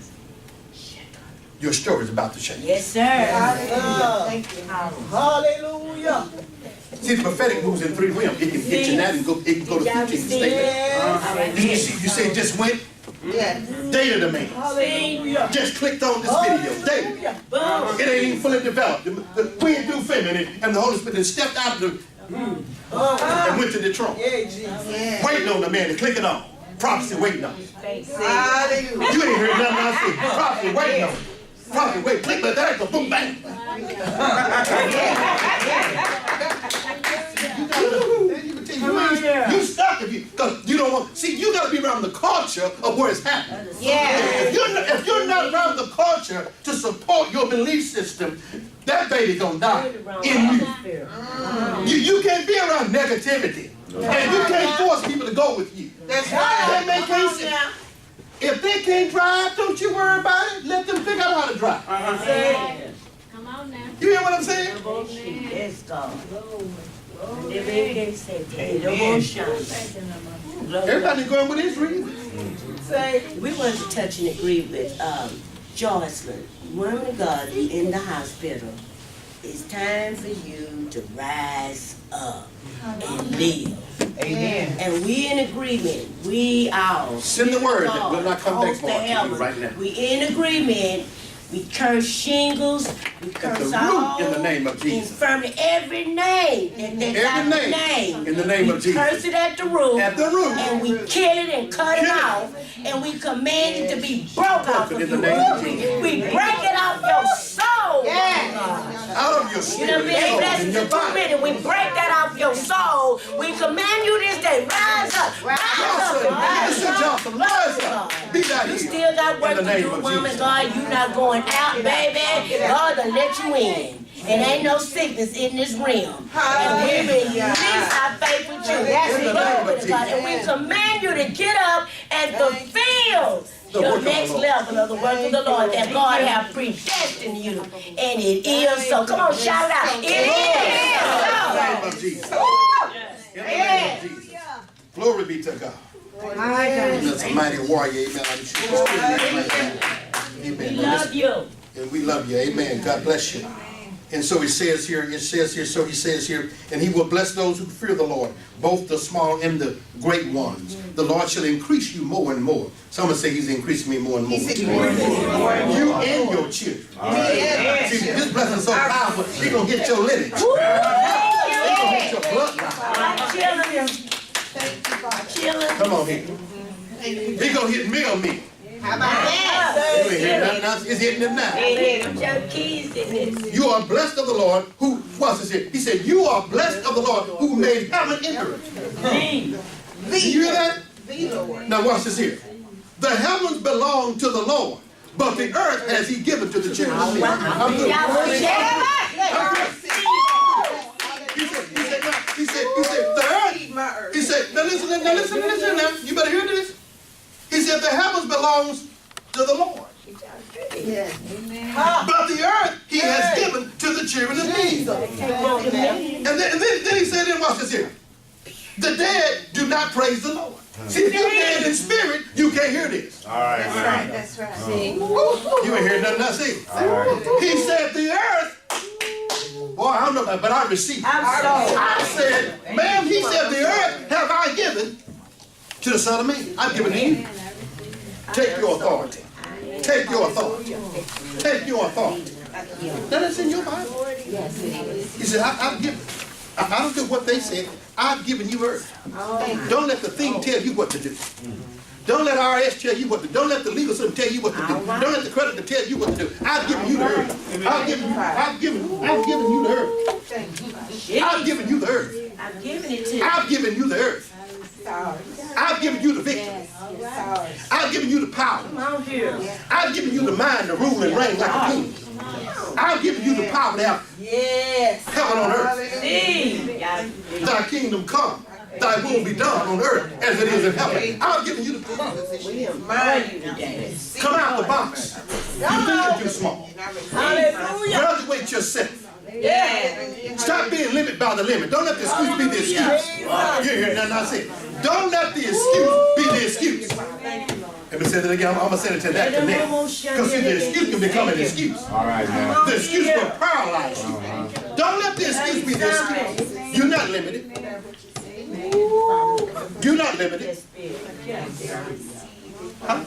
Your story is about to change. Yes, sir. Thank you. Hallelujah. See, the prophetic moves in 3 realms. It can get you now and go, it can go to 15 statements. You say just went, Yeah. data demand. Hallelujah. Just clicked on this video. Data. It ain't even fully developed. The wind blew feminine and the Holy Spirit stepped out of the and went to Detroit. Yeah, Jesus. Yeah. Waiting on the man to click it on. Prophecy waiting on. Hallelujah. You ain't heard nothing I said. Prophecy waiting on. Prophecy wait. Click but that ain't boom bang. You stuck if you because you don't want. See, you got to be around the culture of where it's happening. Yeah. If you're not around the culture to support your belief system, that baby gonna die in you. You can't be around negativity, and you can't force people to go with you. That's That right. make sense. If they can't drive, don't you worry about it. Let them figure out how to drive. Come on now. You hear what I'm saying? Yes, God. Everybody going with his reason. We want to touch and agree with Jocelyn. Woman of God in the hospital. It's time for you to rise up and live. Amen. And we in agreement. We all. Send the word that will not come back host for of you heaven. right now. We in agreement. We curse shingles. We At the curse root all in the name of Jesus. infirmity. Every name. Every name in the name of We Jesus. curse it at the root. At the root. And we kill it and cut it Kill it. off. And we command it to be broke off of In you. the name of Jesus. We break it off your soul. Out of your You done spirit been and soul blessed in to your 2 body. minutes. We break that off your soul. We command you this day. Rise up. Rise up. Johnson, Rise Mr. up. Johnson, some noise. Be that You here. still got work In the to name do, of woman. Jesus. God, you not going out, baby. God will let you in. And ain't no sickness in this realm. And we release our faith with you. In the name Glory of to God. And we command you to get up and fulfill your next level of the work of the Lord that God have predestined you. And it is so. Come on, shout it out. It is In the so. name of Jesus. In the name of Jesus. Glory be to God. That's a mighty warrior. Amen. We Amen. love you. And we love you. Amen. God bless you. And so it says here, and he will bless those who fear the Lord, both the small and the great ones. The Lord shall increase you more and more. Someone say he's increasing me more and more. You and your children. See, this blessing is so powerful, he's going to hit your lineage. He's going to hit your bloodline. Come on here. He's going to hit me on me. How about that? You ain't hearing nothing else. It's hitting him now. Your keys in this. You are blessed of the Lord who, what's this here? He said, you are blessed of the Lord who made heaven and earth. Did you hear that? The Lord. Now watch this here. The heavens belong to the Lord, but the earth has he given to the children of men. I'm good. He said, the earth. He said, now listen now. You better hear this. He said, the heavens belongs to the Lord. But the earth he has given to the children of men. And then he said, watch this here. The dead do not praise the Lord. See, if you're dead in spirit, you can't hear this. All right. That's right. You ain't hear nothing I said. All right. He said, the earth. Boy, I don't know, but I received. I said, ma'am, he said, the earth have I given to the Son of Man. I've given to you. Take your authority. Take your authority. Take your authority. That is in your Bible. He said, I've given. I don't care what they said. I've given you earth. Don't let the thing tell you what to do. Don't let RS tell you what to do. Don't let the legal system tell you what to do. Don't let the creditor tell you what to do. I've given you the earth. I've given you the earth. I've given you the earth. I've given it to you. I've given you the earth. I've given you the victory. I've given you the power. Come on here. I've given you the mind to rule and reign like a king. I've given you the power to have heaven on earth. Thy kingdom come. Thy will be done on earth as it is in heaven. I've given you the power. Come out the box. You think you're too small. Graduate yourself. Stop being limited by the limit. Don't let the excuse be the excuse. You hear nothing I said. Don't let the excuse be the excuse. Let me say that again. I'm going to say it to that connect. Because see, the excuse can become an excuse. All right, now. The excuse will paralyze you. Don't let the excuse be the excuse. You're not limited. You're not limited. Huh?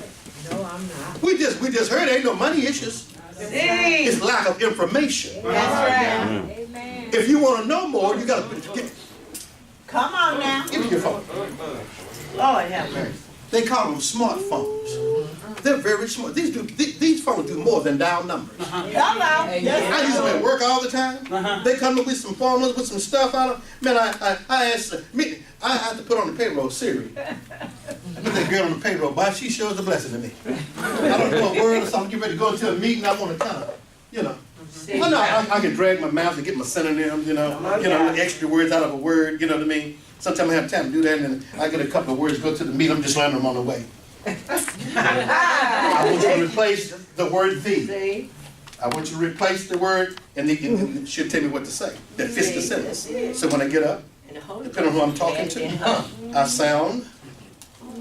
We just heard there ain't no money issues. It's lack of information. If you want to know more, you got to Come on now. give me your phone. Lord have mercy. They call them smartphones. They're very smart. These phones do more than dial numbers. Hello. I use them at work all the time. They come up with some formulas, with some stuff out of them. Man, I asked me, I have to put on the payroll, Siri. Put that girl on the payroll, but she shows a blessing to me. I don't know a word or something, get ready to go into a meeting, I want to kind of, you know. I know I can drag my mouth and get my synonyms, you know, extra words out of a word, you know what I mean? Sometimes I have time to do that, and I get a couple of words, go to the meeting, I'm just learning them on the way. I want you to replace the word thee. I want you to replace the word, and it should tell me what to say. That fits the sentence. So when I get up, depending on who I'm talking to, I sound.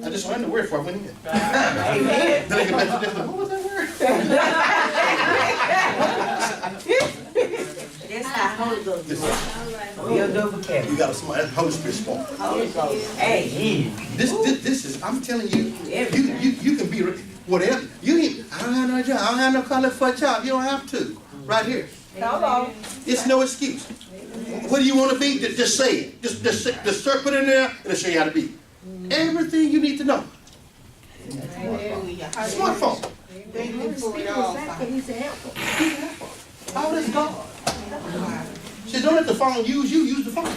I just learned the word before I went in. Then I get back to this. What was that word? That's how Holy Ghost is. You got a smart. That's Holy Spirit smart. Holy Ghost. Hey. This is. I'm telling you. You can be whatever. I don't have no job. I don't have no color for a job. You don't have to. Right here. Hello. It's no excuse. What do you want to be? Just say it. Just put it in there, and it'll show you how to be. Everything you need to know. Smartphone. All this God. See, don't let the phone use you. Use the phone.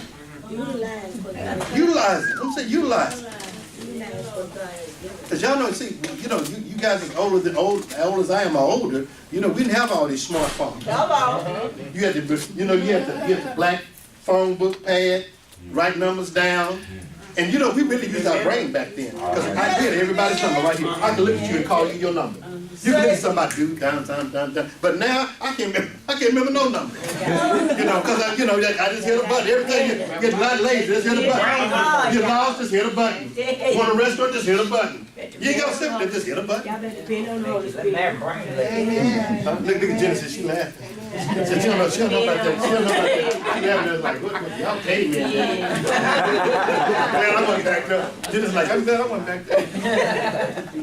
Utilize it. I'm saying utilize it. Because y'all know, see, you know, you guys as old as I am or older, you know, we didn't have all these smartphones. You had to, you know, you had the black phone book pad, write numbers down. And you know, we really used our brain back then. Because I did everybody's number right here. I could look at you and call you your number. You can look at somebody, dude, down. But now, I can't remember no number. You know, because I just hit a button. Everything you get a lot lazy, just hit a button. You're lost, just hit a button. Want a restaurant, just hit a button. You ain't got to simple, just hit a button. Y'all better depend on the Holy Spirit. Amen. Look at Genesis, she laughing. She don't know about that. She don't know about that. She laughing like, what y'all pay me? Man, I want back there. Genesis like, I'm glad I want back there.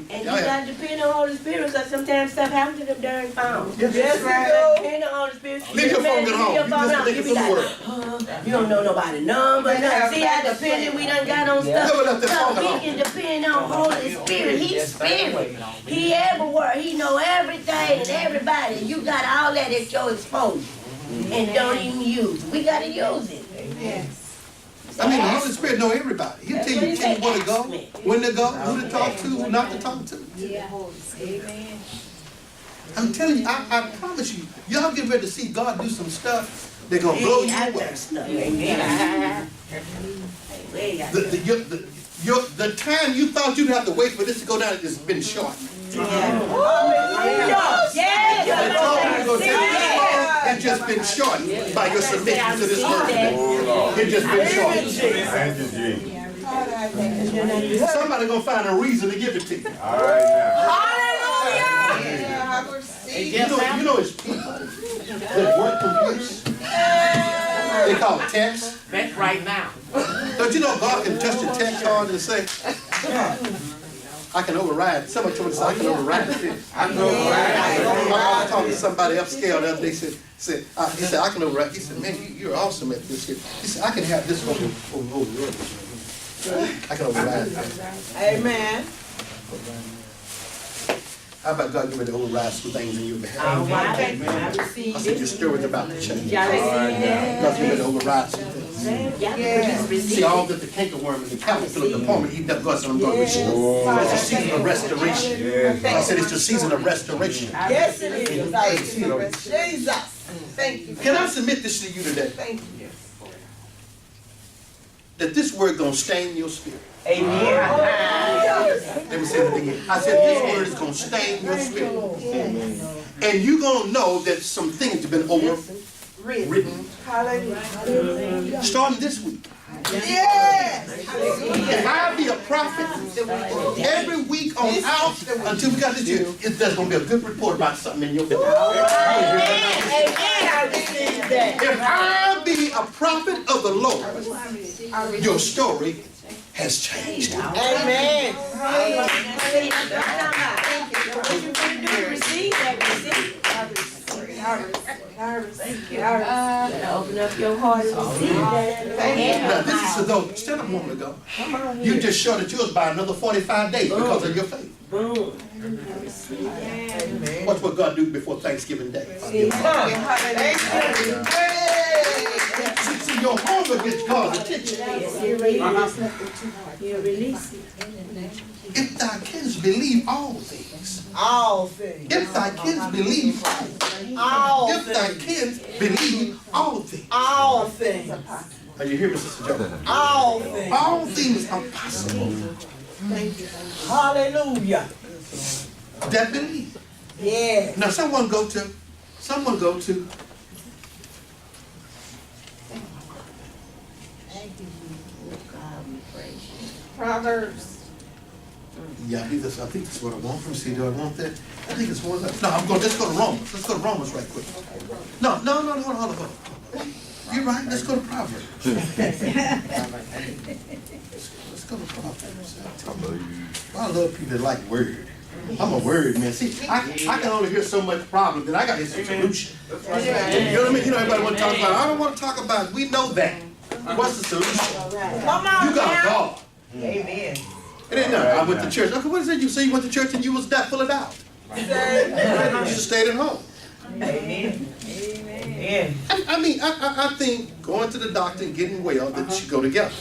And you gotta depend on the Holy Spirit, because sometimes stuff happens to them darn phones. Yes, right. Depend on the Holy Spirit. Leave your phone at home. You just think You it's be a like, word. you don't know nobody's number. See how dependent we done got on stuff. Never left that phone So alone. we can depend on Holy Spirit. He's Spirit. He everywhere. He know everything and everybody. You got all that at your exposure. And don't even use it. We gotta use it. I mean, the Holy Spirit know everybody. He'll tell you where to go, when to go, who to talk to, who not to talk to. Amen. I'm telling you, I promise you, y'all get ready to see God do some stuff. They're gonna blow you away. The time you thought you'd have to wait for this to go down has been short. It's just been shortened by your submission to this word. It's just been shortened. Thank you, Jesus. Somebody gonna find a reason to give it to you. All right now. You know it's people that work computers. They call it text. That's right now. Don't you know God can touch your text card and say, I can override. Somebody told me I can override this. I know, right? I was talking to somebody upscale the other day. He said, I can override. He said, man, you're awesome at this. He said, I can have this over. I can override it. Amen. How about God give me to override some things in your behalf? I I receive said, your it. story's about to change. Y'all receive that? God's giving me to override some things. Y'all receive See, all that the cankerworm and the caterpillar, the palmer eating up, God said, I'm going to restore. It's the season of restoration. I said, it's the season of restoration. Yes, it is. Jesus. Thank you. Can I submit this to you today? Thank you. That this word gonna stain your spirit. Amen. Let me say it again. I said this word is gonna stain your spirit. And you're gonna know that some things have been overwritten. Hallelujah. Starting this week. Yes. If I be a prophet, every week on out until we got this year, there's gonna be a good report about something in your business. If I be a prophet of the Lord, your story has changed. Amen. Open up your heart and receive that. Now this is to those, stand up a moment ago. You just shorted yours by another 45 days because of your faith. Boom. Watch what God do before Thanksgiving Day. See, your hunger gets God's attention. He'll release it. If thy canst believe all things. All things. If thy canst believe all things. If thy canst believe all things. All things. Are you hearing me, Sister Joe? All things. All things are possible Hallelujah. that believe. Yes. Now someone go to Proverbs. yeah, I think that's what I want from see. Do I want that? I think it's more like no, let's go to Romans. Let's go to Romans right quick. No, hold on. You're right, let's go to Proverbs. Let's go to Proverbs. I love people that like word. I'm a word man. See, I can only hear so much problem that I got to hear some solution. You know what I mean? You know everybody want to talk about it. I don't want to talk about it. We know that. What's the solution? Come on. You got God. Amen. It ain't nothing. I went to church. Okay, what is it? You say you went to church and you was that full of doubt. You should stayed at home. Amen. Amen. I mean, I think going to the doctor and getting well that should go together.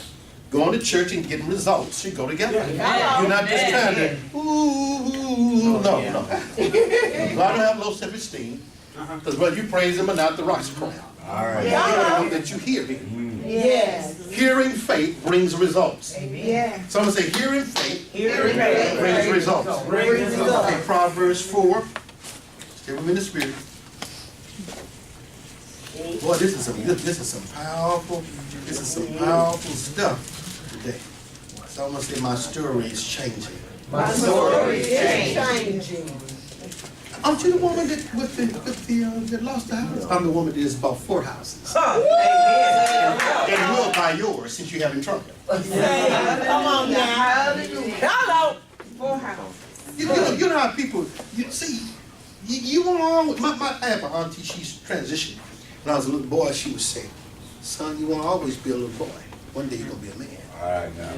Going to church and getting results should go together. You're not just trying to, no. God don't have low self-esteem. Because whether you praise him or not, the rocks cry out. All right. You gotta know that you hear him. Yes. Hearing faith brings results. Yeah. Someone say, hearing faith Hearing faith brings results. brings results. Okay, Proverbs 4. Stay with me in the spirit. Boy, this is some powerful stuff today. So I'm gonna say my story is changing. My story is changing. Aren't you the woman that lost the house? I'm the woman that has bought 4 houses. And will buy yours since you're having trouble. Come on now. Hallelujah. Hello. 4 houses. You know how people, you want always, I have an auntie, she's transitioned. When I was a little boy, she would say, son, you won't always be a little boy. One day you're going to be a man. All right, now.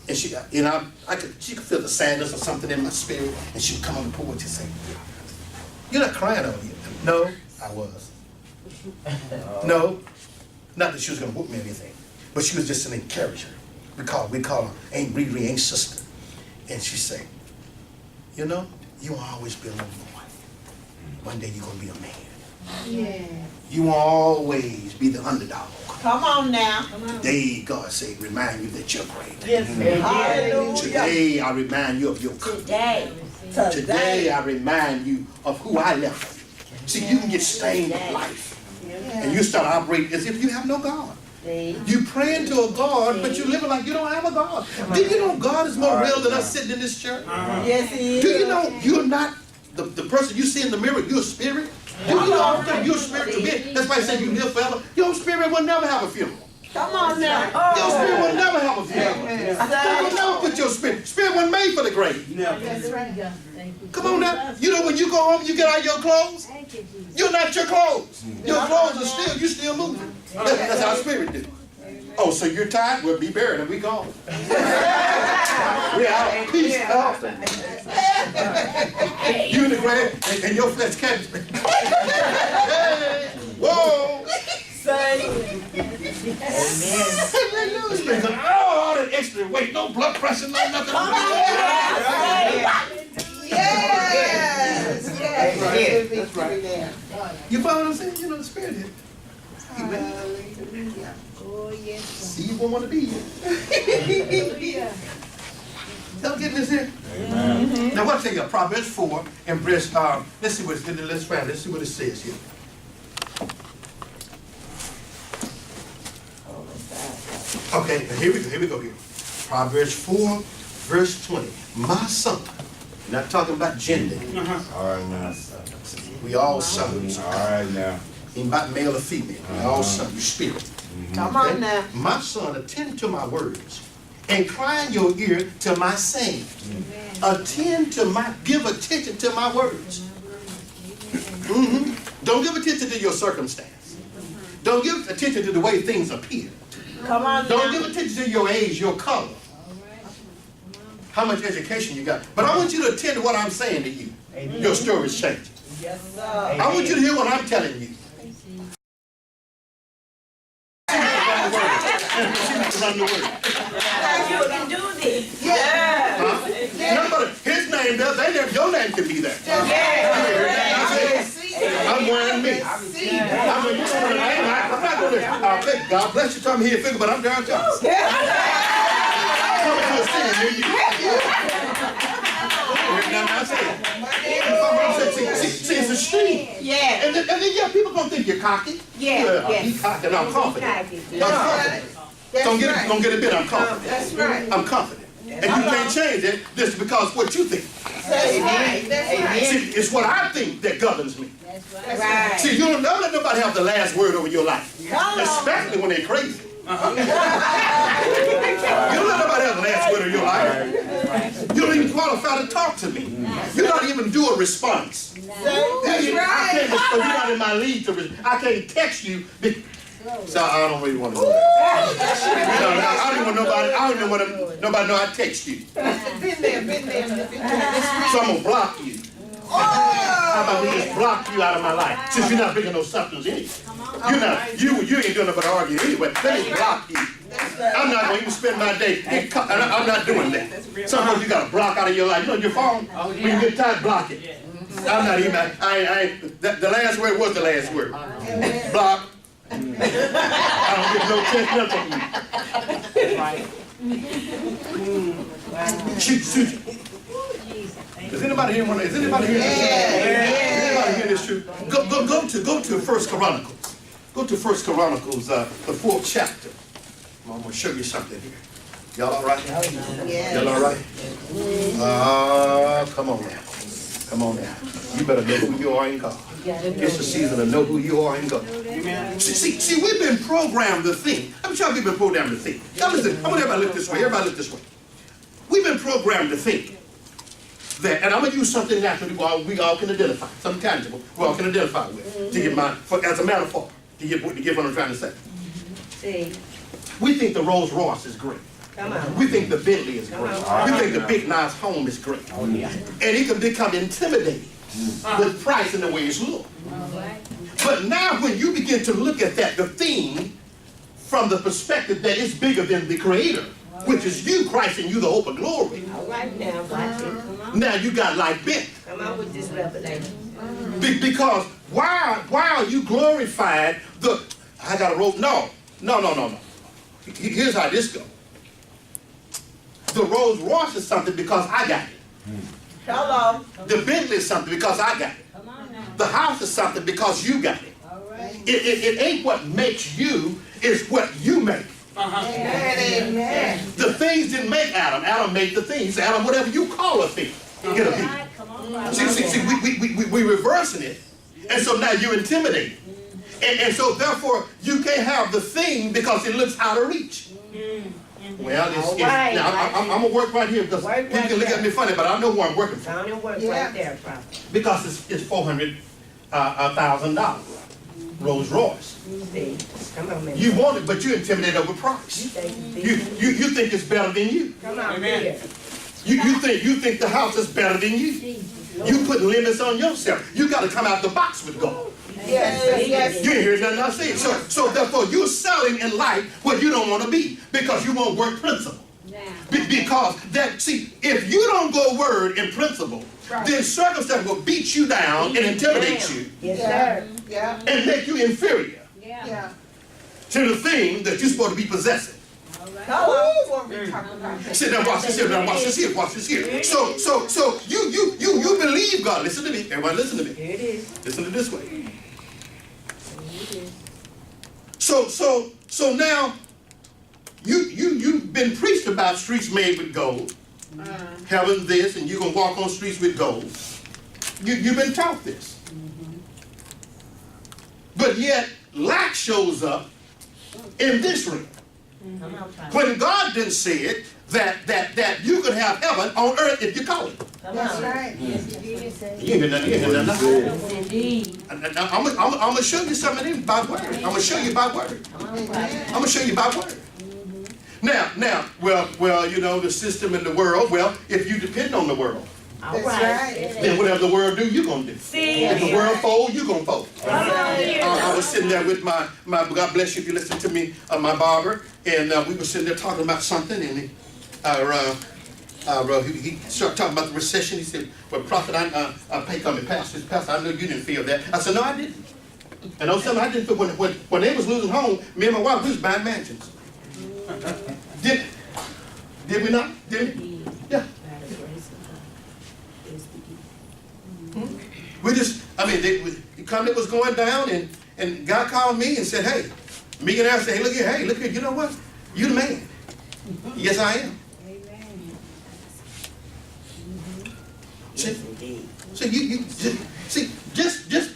And she could feel the sadness or something in my spirit, and she would come on the porch and say, you're not crying over you. No, I was. No, not that she was going to whoop me or anything, but she was just an encourager. We call her Aunt Riri, Aunt Sister. And she'd say, you know, you won't always be a little boy. One day you're going to be a man. Yeah. You won't always be the underdog. Come on now. Today, God say, remind you that you're great. Yes. Hallelujah. Today, I remind you of your Today. Today, I remind you of who I left for you. See, you can get stained with life. And you start operating as if you have no God. You praying to a God, but you living like you don't have a God. Do you know God is more real than us sitting in this church? Yes, he is. Do you know you're not the person you see in the mirror, you're a spirit? Do you know you're a spiritual being? That's why I said you live forever. Your spirit will never have a funeral. Come on now. Your spirit will never have a funeral. You will never put your spirit. Spirit wasn't made for the grave. That's right. Come on now. You know when you go home, you get out your clothes? You're not your clothes. Your clothes are still, you're still moving. That's how spirit do. Oh, so you're tired? We'll be buried and we gone. We're out. Peace out. You in the grave and your flesh can't. Whoa. Hallelujah. All that extra weight, no blood pressure, no nothing. Yes. That's right. You follow what I'm saying? You know the spirit is. Hallelujah. Oh, yes. See, you won't want to be here. Y'all getting this here? Amen. Now, what's it? Proverbs 4 and verse, let's see what it says here. Okay, here we go here. Proverbs 4, verse 20. My son, not talking about gender. All right, now. We all sons. All right, now. Ain't about male or female. We all sons. You spirit. Come on now. My son, attend to my words. Incline your ear to my saying. Give attention to my words. Don't give attention to your circumstance. Don't give attention to the way things appear. Come on now. Don't give attention to your age, your color, how much education you got. But I want you to attend to what I'm saying to you. Your story is changing. Yes, sir. I want you to hear what I'm telling you. Run the word. You can do this. Yeah. Huh? His name does, your name can be there. I'm wearing me. I'm not going to, God bless you, Tommy here, figure, but I'm Darrell Johnson. Coming to a city near you. See, it's a stream. Yeah. And then people gonna think you're cocky. Yeah. He's cocky and I'm confident. I'm confident. That's Don't right. get a bit, I'm confident. That's right. I'm confident. And you can't change it just because what you think. That's right. That's right. See, it's what I think that governs me. That's right. See, you don't let nobody have the last word over your life. Especially when they're crazy. You don't let nobody have the last word of your life. You don't even qualify to talk to me. You don't even do a response. That's You're right. not in my league to I can't text you. So I don't really want to do that. I don't want nobody know I text you. Been there. So I'm gonna block you. How about we just block you out of my life? Since you're not bringing no substance anyway. You ain't doing nothing but argue anyway. Let me block you. I'm not going to even spend my day. I'm not doing that. Sometimes you got to block out of your life. You know your phone? When you get tired, block it. I'm not even. The last word was the last word. Block. I don't get no text, nothing from you. Shoot. Is anybody here? Is anybody here? Anybody hear this truth? Go to 1 Chronicles. Go to 1 Chronicles, the 4th chapter. I'm going to show you something here. Y'all all right? Y'all all right? Come on now. Come on now. You better know who you are in God. It's the season to know who you are in God. See, we've been programmed to think. I'm sure we've been programmed to think. Now listen, I want everybody to look this way. Everybody look this way. We've been programmed to think that, and I'm going to use something naturally we all can identify, something tangible we all can identify with, to get as a metaphor, to get what I'm trying to say. See. We think the Rolls Royce is great. Come on. We think the Bentley is great. We think the big nice home is great. And it can become intimidating with price and the way it's looked. But now when you begin to look at that, the thing, from the perspective that it's bigger than the Creator, which is you, Christ, and you, the hope of glory. All right now, watch it. Come on. Now you got life bent. Come on with this revelation. Because while you glorified I got a rope. No. Here's how this goes. The Rolls Royce is something because I got it. Hello. The Bentley is something because I got it. The house is something because you got it. It ain't what makes you, it's what you make. Amen. The things didn't make Adam. Adam made the things. Adam, whatever you call a thing, it'll be. See, we reversing it. And so now you're intimidated. And so therefore, you can't have the thing because it looks out of reach. Well, I'm going to work right here because people can look at me funny, but I know who I'm working for. Found your work right there, Prophet. Because it's $400,000. Rolls Royce. Come on, man. You want it, but you're intimidated over price. You think it's better than you. Come on, here. You think the house is better than you. You put limits on yourself. You got to come out the box with God. Yes. You ain't hear nothing I said. So therefore, you're selling in life what you don't want to be because you won't work principle. Because if you don't go word in principle, then circumstance will beat you down and intimidate you. Yes, sir. And make you inferior to the thing that you're supposed to be possessing. Sit down, watch this here. Now watch this here. Watch this here. So you believe God. Listen to me. Everybody, listen to me. Here it is. Listen to this way. So now you've been preached about streets made with gold. Heaven this, and you're gonna walk on streets with gold. You've been taught this. But yet lack shows up in this realm. When God didn't say it, that you could have heaven on earth if you call it. That's right. You ain't hear nothing. Indeed. I'm gonna show you something by word. I'm gonna show you by word. I'm gonna show you by word. Now, well, you know, the system in the world, well, if you depend on the world, That's right. then whatever the world do, you're gonna do. If the world fold, you're gonna fold. I was sitting there with my God bless you if you listen to me, my barber, and we were sitting there talking about something, and he started talking about the recession. He said, well, Prophet, I pay coming Pastor, I know you didn't feel that. I said, no, I didn't. And I was something I didn't feel when they was losing home, me and my wife, we was buying mansions. Did we not? Did we? Yeah. We just, the economy was going down, and God called me and said, hey, me and I said, hey, look here, you know what? You the man. Yes, I am.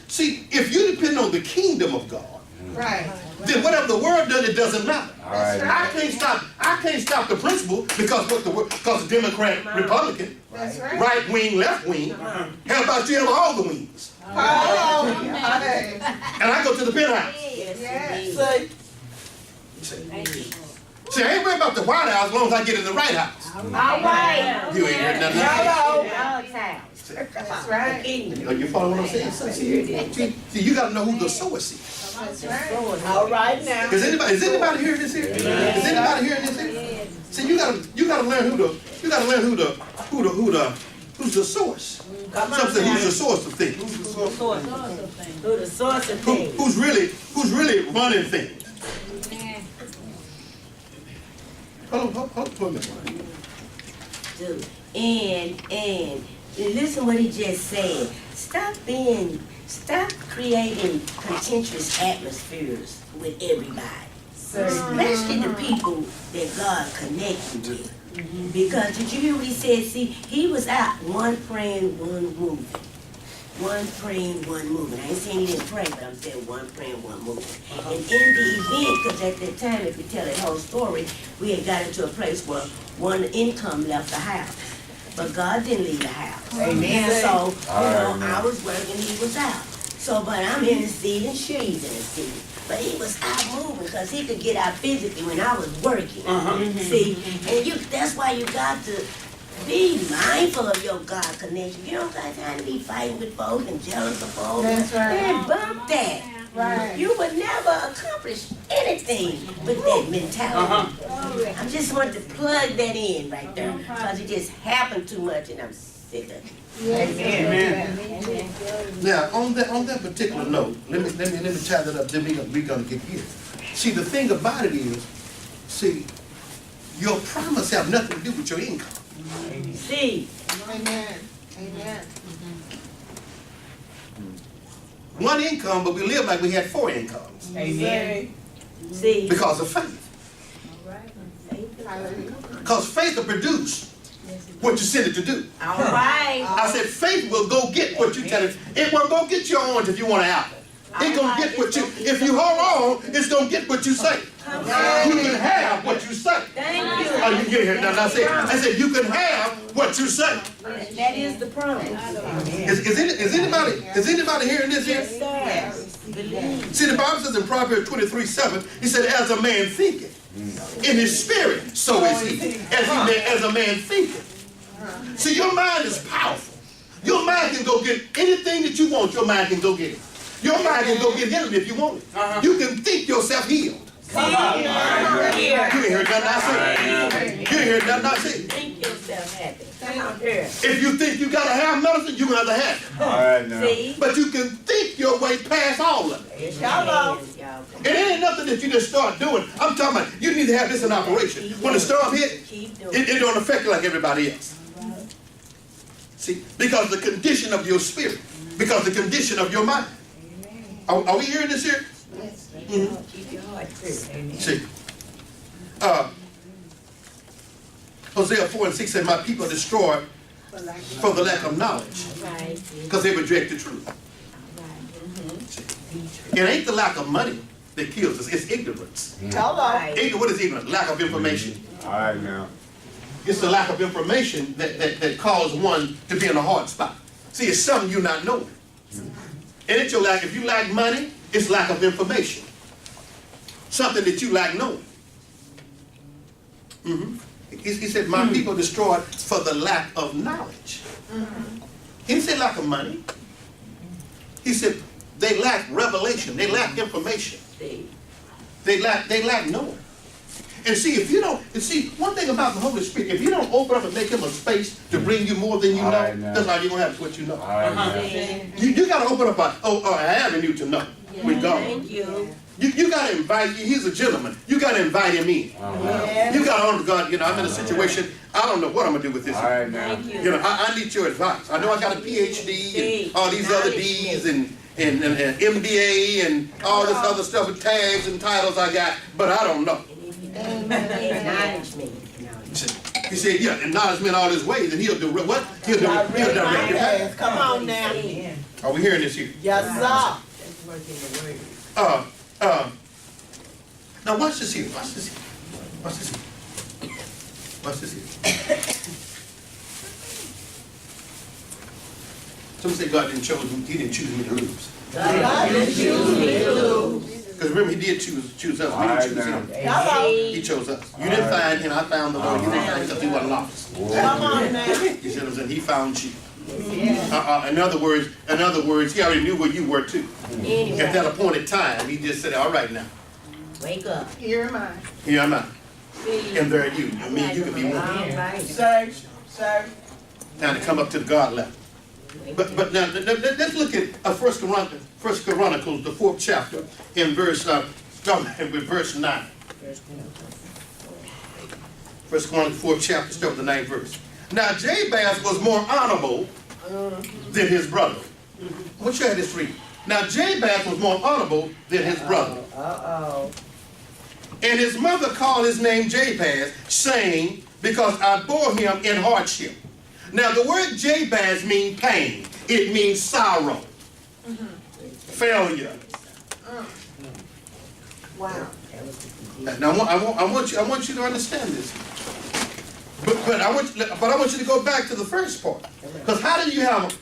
See, if you depend on the kingdom of God, Right. then whatever the world does, it doesn't matter. Right. I can't stop the principle because the Democrat, Republican, That's right. right wing, left wing. How about you have all the wings? Oh, And I go to the penthouse. yes. See, I ain't worried about the White House as long as I get in the right house. All right. You ain't heard nothing. Hello. God's house. say. That's right. You follow what I'm saying? See, you got to know who the source is. That's right. All right now. Is anybody hearing this here? Is anybody hearing this here? See, you gotta learn who's the source. Some say who's the source of things. Who the source of things. Who's really running things. Hold on for a minute. Dude. And listen what he just said. Stop creating contentious atmospheres with everybody. Especially the people that God connected with. Because did you hear what he said? See, he was out, one praying, one moving. One praying, one moving. I ain't saying he didn't pray, but I'm saying one praying, one moving. And in the event, because at that time, if you tell that whole story, we had got into a place where one income left the house. But God didn't leave the house. Amen. So, I was working, he was out. So, but I'm in the seed and she's in the seed. But he was out moving because he could get out physically when I was working. See, and that's why you got to be mindful of your God connection. You don't got time to be fighting with folks and jealous of folks. That's right. Man, bump that. Right. You would never accomplish anything with that mentality. I just wanted to plug that in right there because it just happened too much and I'm sick of it. Amen. Now, on that particular note, let me tie that up. Then we're gonna get here. See, the thing about it is, see, your promise have nothing to do with your income. See, Amen. Amen. One income, but we live like we had 4 incomes Amen. see. because of faith. Hallelujah. Because faith will produce what you send it to do. All right. I said faith will go get what you tell it. It won't go get your orange if you want an apple. It's gonna get what you. If you hold on, it's gonna get what you say. You can have what you say. Thank you. Oh, you get here now. I said you can have what you say. That is the promise. Is anybody hearing this here? Yes. Believe. See, the Bible says in Proverbs 23:7, he said, "As a man thinketh in his spirit, so is he." As a man thinketh. See, your mind is powerful. Your mind can go get anything that you want. Your mind can go get it. Your mind can go get healed if you want it. You can think yourself healed. You ain't heard nothing I said. You ain't heard nothing I said. Think yourself happy. Come on here. If you think you gotta have medicine, you're gonna have to have it. All right now. See? But you can think your way past all of it. It's your hands, y'all. It ain't nothing that you just start doing. I'm talking about you need to have this in operation. When the storm hit, Keep doing it don't affect you like everybody else. See, because the condition of your spirit, because the condition of your mind. Are we hearing this here? Keep your heart clear. See, Hosea 4:6 said, "My people are destroyed for the lack of knowledge, Right. because they reject the truth." It ain't the lack of money that kills us; it's ignorance. Hello. What is ignorance? Lack of information. All right now. It's the lack of information that causes one to be in a hard spot. See, it's something you're not knowing. And it's your lack. If you lack money, it's lack of information. Something that you lack knowing. He said, "My people are destroyed for the lack of knowledge." He didn't say lack of money. He said they lack revelation. They lack information. See? They lack knowing. And see, if you don't, and see, one thing about the Holy Spirit, if you don't open up and make him a space to bring you more than you All know, right, now. that's all you're going to have is what you know. All right now. You got to open up an avenue to know with God. Thank you. You got to invite, he's a gentleman. You got to invite him in. You got to honor God. You know, I'm in a situation, I don't know what I'm going to do with this. All right now. Thank you. You know, I need your advice. I know I got a PhD and all these other D's and MBA and all this other stuff with tags and titles I got, but I don't know. Acknowledge me. He said, yeah, acknowledge me in all his ways, and he'll do what? He'll direct your path. Come on now. Are we hearing this here? Yes, sir. Now watch this here. Watch this here. Watch this here. Watch this here. Some say God didn't choose me to lose. God didn't choose me to lose. Because remember, he did choose us. We didn't choose him. Hello. He chose us. You didn't find him. I found the Lord. You didn't find him because he wasn't lost. Come on now. You see what I'm saying? He found you. Yeah. In other words, he already knew where you were too. Anyway, At that appointed time, he just said, all right now, wake up. Here am I. here am I. See, And there are you. I mean, you can be all one. right. Sir, Now to come up to the God level. But now, let's look at 1 Chronicles, the 4th chapter, in verse, starting with verse 9. 1 Chronicles, 4th chapter, start with the 9th verse. Now Jabez was more honorable than his brother. What you had this read? Now Jabez was more honorable than his brother. And his mother called his name Jabez, saying, because I bore him in hardship. Now the word Jabez means pain. It means sorrow, failure. wow. Now I want you to understand this. But I want you to go back to the first part. Because how do you have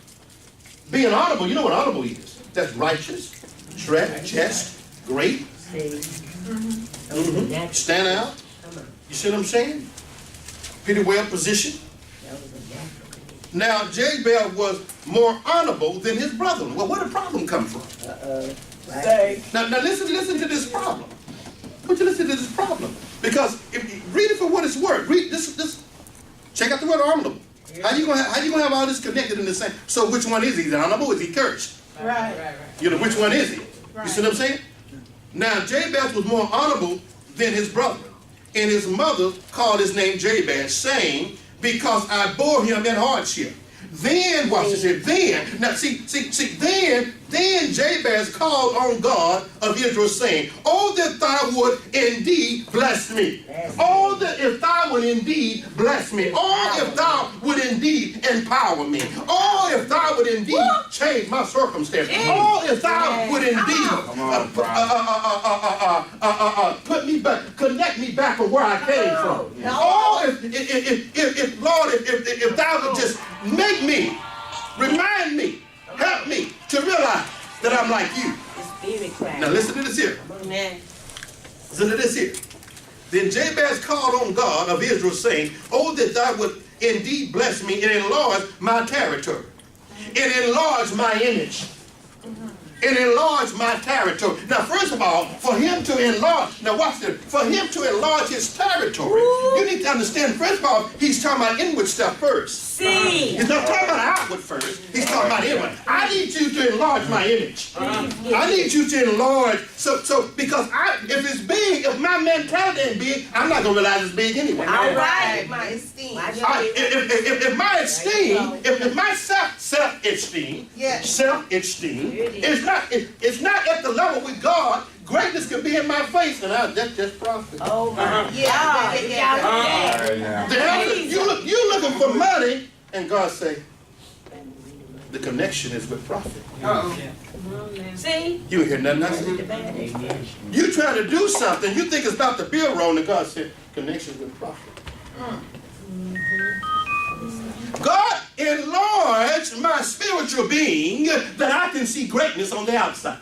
being honorable? You know what honorable is? That's righteous, just, great, stand out. You see what I'm saying? Pretty well positioned. Now Jabez was more honorable than his brother. Well, where did the problem come from? Now listen to this problem. I want you to listen to this problem. Because if you read it for what it's worth. Read this. Check out the word honorable. How you gonna have all this connected in the same? So which one is he? Is he honorable? Is he cursed? Right. You know, which one is he? You see what I'm saying? Now Jabez was more honorable than his brother. And his mother called his name Jabez, saying, because I bore him in hardship. Then, watch this here, then Jabez called on God of Israel, saying, oh, that thou would indeed bless me. Oh, that if thou would indeed bless me. Oh, if thou would indeed empower me. Oh, if thou would indeed change my circumstance. Oh, if thou would indeed put me back, connect me back from where I came from. Oh, if Lord, if thou would just make me, remind me, help me to realize that I'm like you. Now listen to this here. Listen to this here. Then Jabez called on God of Israel, saying, oh, that thou would indeed bless me and enlarge my territory, and enlarge my image, and enlarge my territory. Now, first of all, for him to enlarge, now watch this, for him to enlarge his territory, you need to understand, first of all, he's talking about inward stuff first. He's not talking about outward first, he's talking about inward. I need you to enlarge my image. I need you to enlarge, so because if it's big, if my mentality ain't big, I'm not going to realize it's big anyway. All right. My esteem. If my esteem, if my self-esteem, it's not at the level with God, greatness can be in my face, and that's just prophet. Oh my God. The answer, you looking for money, and God say, the connection is with prophet. See? You hear nothing I said? You trying to do something, you think it's about the bill roll, and God said, connection with prophet. God enlarged my spiritual being that I can see greatness on the outside.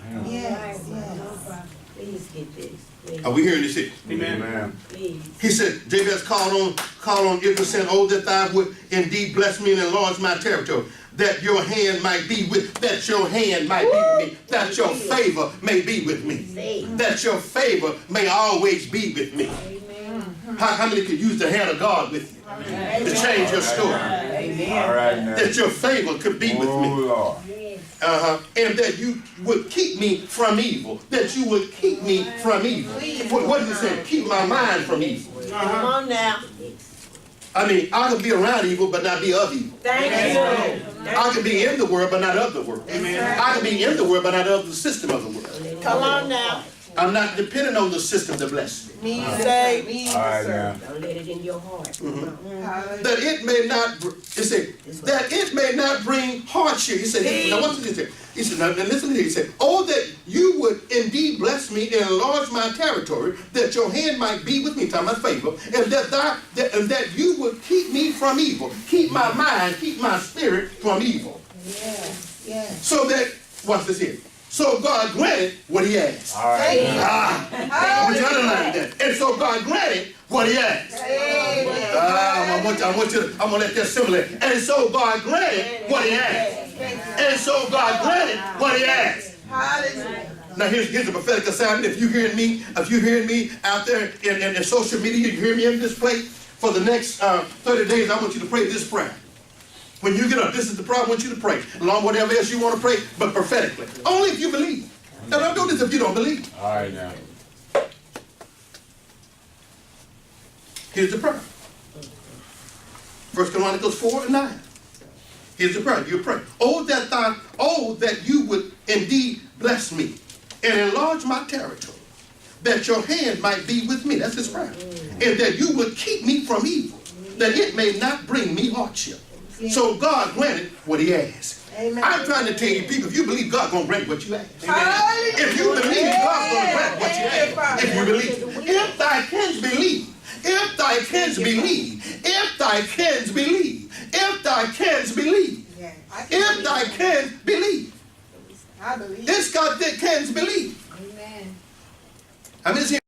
Please get this. Please. Are we hearing this here? Amen. Please. He said, Jabez called on Israel, saying, oh, that thou would indeed bless me and enlarge my territory, that your hand might be with, that your hand might be with me, that your favor may be with me, that your favor may always be with me. How many could use the hand of God with you to change your story? All right now. That your favor could be with me. Lord. And that you would keep me from evil. That you would keep me from evil. What does it say? Keep my mind from evil. Come on now. I mean, I could be around evil, but not be of evil. Thank you. I could be in the world, but not of the world. I could be in the world, but not of the system of the world. Come on now. I'm not dependent on the system to bless me. All right now. Don't let it in your heart. That it may not, that it may not bring hardship. He said, now what's this here? He said, now listen to this. He said, oh, that you would indeed bless me and enlarge my territory, that your hand might be with me, time my favor, and that you would keep me from evil, keep my mind, keep my spirit from evil. So that, watch this here. So God granted what he asked. All right. Which underlined that. And so God granted what he asked. I'm gonna let that simulate. And so God granted what he asked. And so God granted what he asked. Hallelujah. Now here's the prophetic assignment. If you're hearing me out there in social media, you hear me in this place, for the next 30 days, I want you to pray this prayer. When you get up, this is the prayer I want you to pray. Along with whatever else you want to pray, but prophetically. Only if you believe. Now don't do this if you don't believe. All right now. Here's the prayer. 1 Chronicles 4:9. Here's the prayer. You pray. Oh that you would indeed bless me and enlarge my territory, that your hand might be with me. That's his prayer. And that you would keep me from evil, that it may not bring me hardship. So God granted what he asked. Amen. I'm trying to tell you, people, if you believe God's going to grant what you ask. Hallelujah. If you believe God's going to grant what you ask. If you believe. If thy cans believe. If thy cans believe. If thy cans believe. If thy cans believe. If thy cans believe. I believe. It's got that cans believe. Amen. I mean, it's